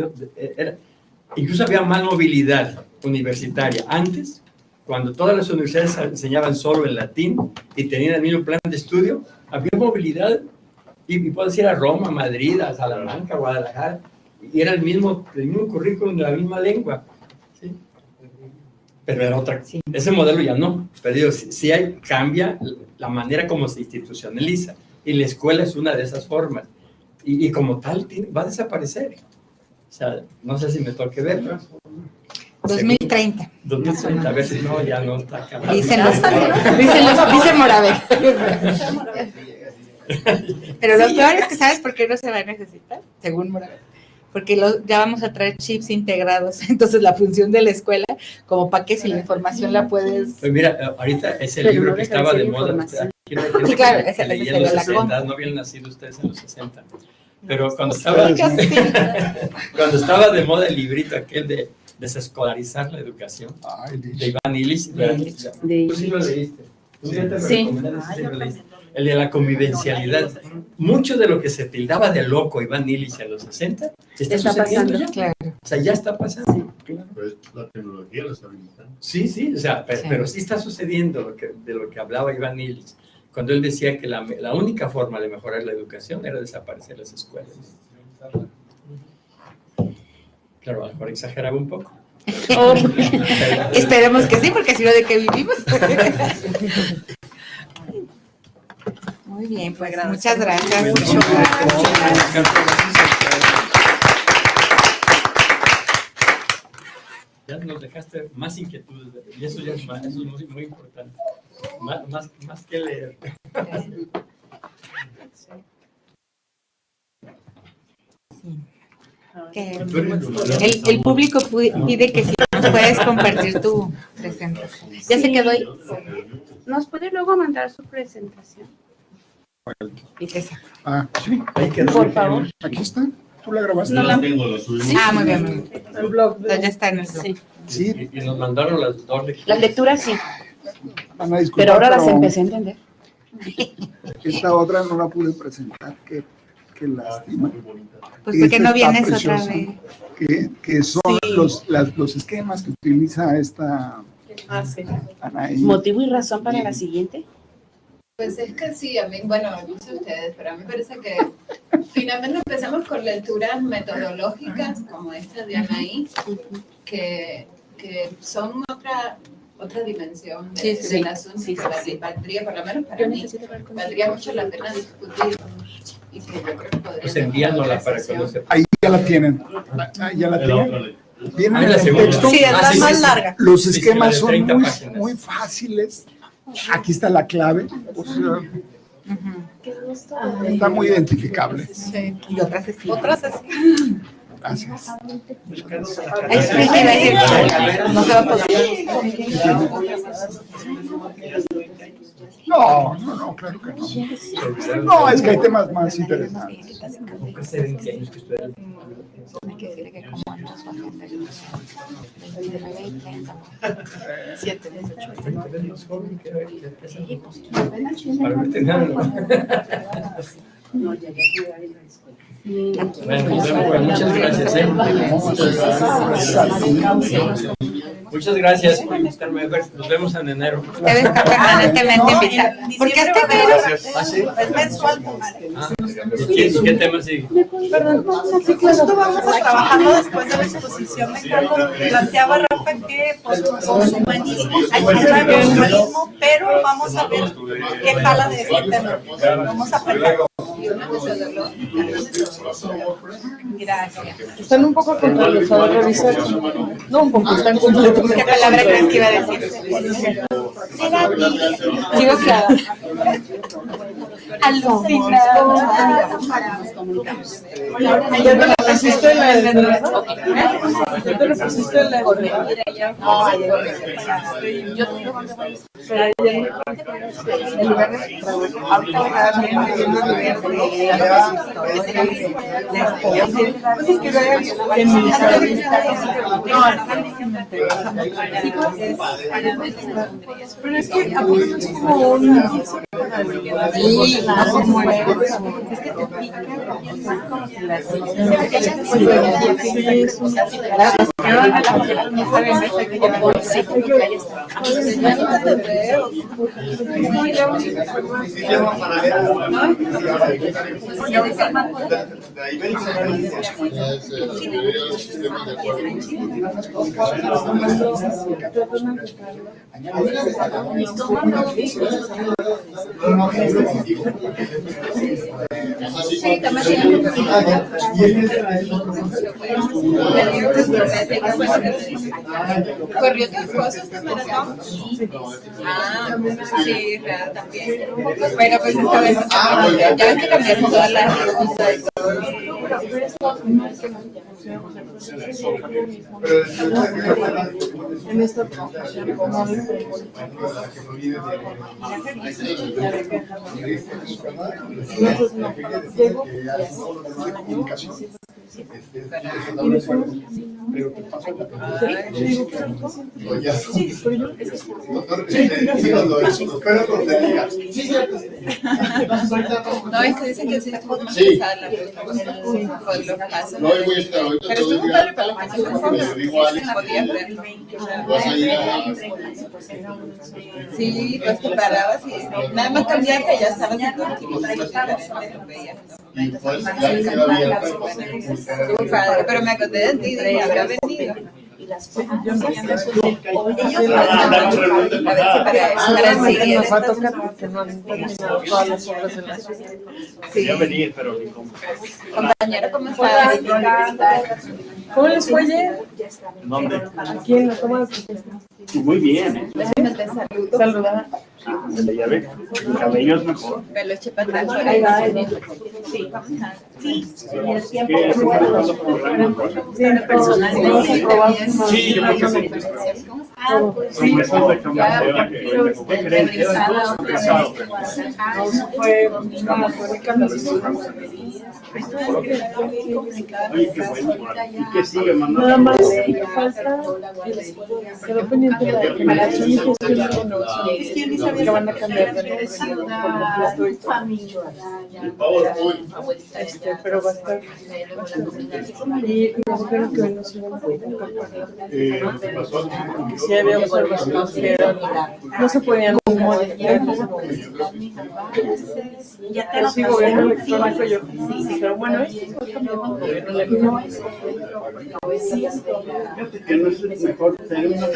incluso había más movilidad universitaria. Antes, cuando todas las universidades enseñaban solo en latín y tenían el mismo plan de estudio, había movilidad y puedes ir a Roma, Madrid, a Salamanca, Guadalajara, y era el mismo currículum de la misma lengua. ¿Sí? Pero era otra. Sí. Ese modelo ya no. Pero digo, sí cambia la manera como se institucionaliza y la escuela es una de esas formas. Y como tal va a desaparecer. O sea, no sé si me toque verlo. 2030. 2030, a ver si no, ya no está acabado. Dice Moravet. Pero lo peor es que ¿sabes por qué no se va a necesitar? Según Moravet. porque ya vamos a traer chips integrados, entonces la función de la escuela, como para que si la información la puedes... Pues mira, ahorita ese Pero libro no que deja de estaba ser de moda, información. sí, claro, ese leí en sería los la 60, no habían nacido ustedes en los 60, pero cuando estaba de moda el librito aquel de desescolarizar la educación, de Iván Illich, tú sí lo leíste. Sí. El de la convivencialidad. Mucho de lo que se tildaba de loco Iván Illich en los 60 está sucediendo ya. Claro. O sea, ya está pasando. Sí, claro. Pues la tecnología lo está habilitando. Sí, o sea, pero sí está sucediendo de lo que hablaba Iván Illich, cuando él decía que la única forma de mejorar la educación era desaparecer las escuelas. Claro, a lo mejor exageraba un poco. Oh, esperemos que sí, porque si no, ¿de qué vivimos? Muy bien, pues muchas gracias. Ya nos dejaste más inquietudes, y eso ya es muy, muy importante. Más que leer. El público pide que si nos puedes compartir tu presentación. ¿Ya se quedó ahí? ¿Nos puede luego mandar su presentación? Y te saco. Ah, sí. Por favor. Aquí está. ¿Tú la grabaste? No la tengo, lo subimos. Ah, muy bien, muy bien. El blog. Ya está en el blog. Sí. Sí. Y nos mandaron las dos lecturas. Las lecturas sí. Van a disculpar, Pero ahora las empecé a entender. Esta otra no la pude presentar, qué lástima. Pues porque no Esta está vienes otra preciosa, vez. que son los esquemas que utiliza esta Anaí. ¿Motivo y razón para la siguiente? Pues es que sí, a mí, bueno, no sé ustedes, pero a mí me parece que finalmente empezamos con lecturas metodológicas como esta de Anaí, que son otra dimensión del asunto. Valdría, por lo menos para mí, valdría mucho la pena discutir. Y que yo creo que podría pues enviándola para que no se... Ahí ya la tienen. Ahí ya la tienen. Viene en el texto. Sí, es la más larga. Los esquemas son 30 páginas. muy fáciles. Aquí está la clave. O sea, está muy identificable. Sí. Y otras así. Otras así. Gracias. No se va a poder. No, claro que no. No, es que hay temas más interesantes. Hace 20 años que estoy ahí. Hay que decirle que como anda su agenda. 7, 18. Bueno, muchas gracias. Muchas gracias por invitarme a ver. Nos vemos en enero. Debe estar permanentemente invitado. Porque este enero ¿Ah, sí? Es mensual. ¿Qué tema sigue? Perdón, justo vamos a trabajarlo después de la exposición de Carlos. Planteaba Rafa que poshumanismo, hay que hablar de humanismo, pero vamos a ver qué jala de este tema. Vamos a aprender. Gracias. Están un poco contra los revisores. No, un poco, están contra los ¿Qué palabra crees que iba a decir? Sigo clara. Alucinada. ¿Ya te lo pusiste la de nuevo? ¿Ya te lo pusiste la de yo te digo dónde voy a ir. En lugar de ahorita voy a dar bien leyendo el lugar pues es que en mi pero es que a poco no es como un sí, es que te pica como si las Sí, también corrió otras cosas también, ¿no? Ah, sí, también. Bueno, pues esta vez ya ves que cambiaron todas las cosas. En esta profesión, como entonces no, llego No, es que dicen que sí estuvo más pesada con los casos. No, voy a estar ahorita. Pero estuvo padre para la gente. Podía ver. Vas a ir a... Sí, pues te parabas y nada más cambiaste y ya estabas en Y pues ya queda abierta. Muy padre, pero me acordé de ti, dije, habrá venido. yo no Ellos nos va a tocar porque no han terminado todas las obras en la ciudad. Quería venir, pero ni cómo. compañero, ¿cómo estás? ¿Cómo les fue ayer? ¿Dónde? Aquí en la toma de protesta. Muy bien, ¿eh? Déjame te saludo. Saludar. Ya ve, el cabello es mejor. Me lo eché para atrás. Ahí va, ahí va. Sí, Es que es un programa. Sí, personalmente. Sí, yo creo que sí. Sí, Eso de cambiar, ¿qué creen? Pesado, pero... fue una crónica. Oye, qué bueno. ¿Y qué sigue, mandando? Nada más falta, quedó pendiente la declaración y gestión de renovación que van a cambiar de nombre por completo pero va a estar y nos dijeron que hoy nos iban a que si había observaciones que no se podían modificar en ese momento. Pero sí, gobierno electrónico yo pero bueno, esto va a cambiar con gobierno electrónico. Que no es mejor tener una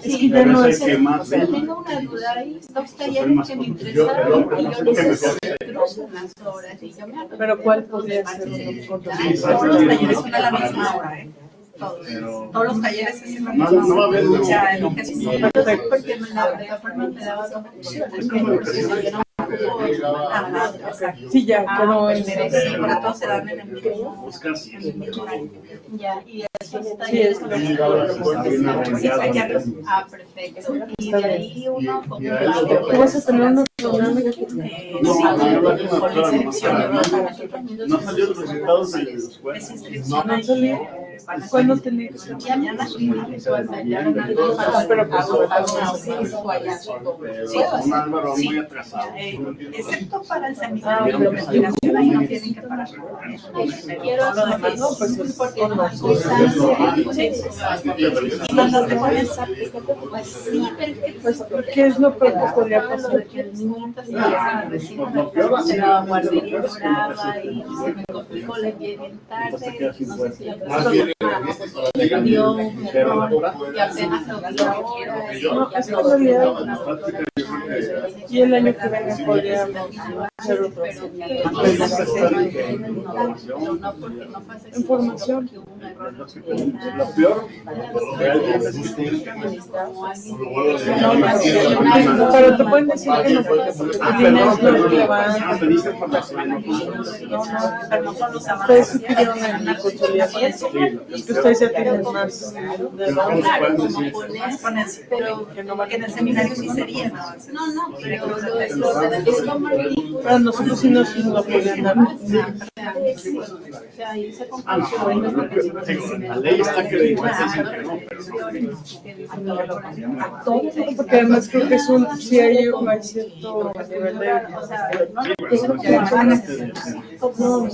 Es que ya no es Tengo una duda ahí. Está usted ayer en que me interesaba y yo necesito cruzan las horas y yo me acuerdo. Pero ¿cuál podría ser un Todos los talleres son a la misma hora, ¿eh? Todos los talleres es en la misma hora. No va a haber O sea, en lo que es Porque en la plataforma me daba dos opciones. sí, ya quedó en pero todos se dan en el mismo. Ya, y esos sí, es talleres perfecto. Y de ahí uno como ¿Tú vas a tener una reunión no salió los resultados de los jueces. no han salido? ¿Cuándo tenéis? Pero Un Álvaro muy atrasado. Excepto para el seminario de investigación, ahí no tienen que parar. quiero Lo demás, no, pues porque no hay constancia. Cuando te pones a Pues sí, pero pues, ¿qué es lo peor que podría pasar? se la guardería brava y se me complicó, le llegué bien tarde, no sé si la dio un error y apenas se lo dio ahora. No, es que en realidad, y el año que viene podríamos hacer otro. Información. Lo peor, Pero te pueden decir que no puedes ustedes sí pidieron en la conciliación que ustedes ya tienen más de pero que en el seminario sí sería, ¿no? No, pero es como ridículo. para nosotros sí nos lo podían dar. O sea, ahí se complica. la ley está que dicen que no, pero Porque además creo que es sí hay cierto nivel de... O sea, no,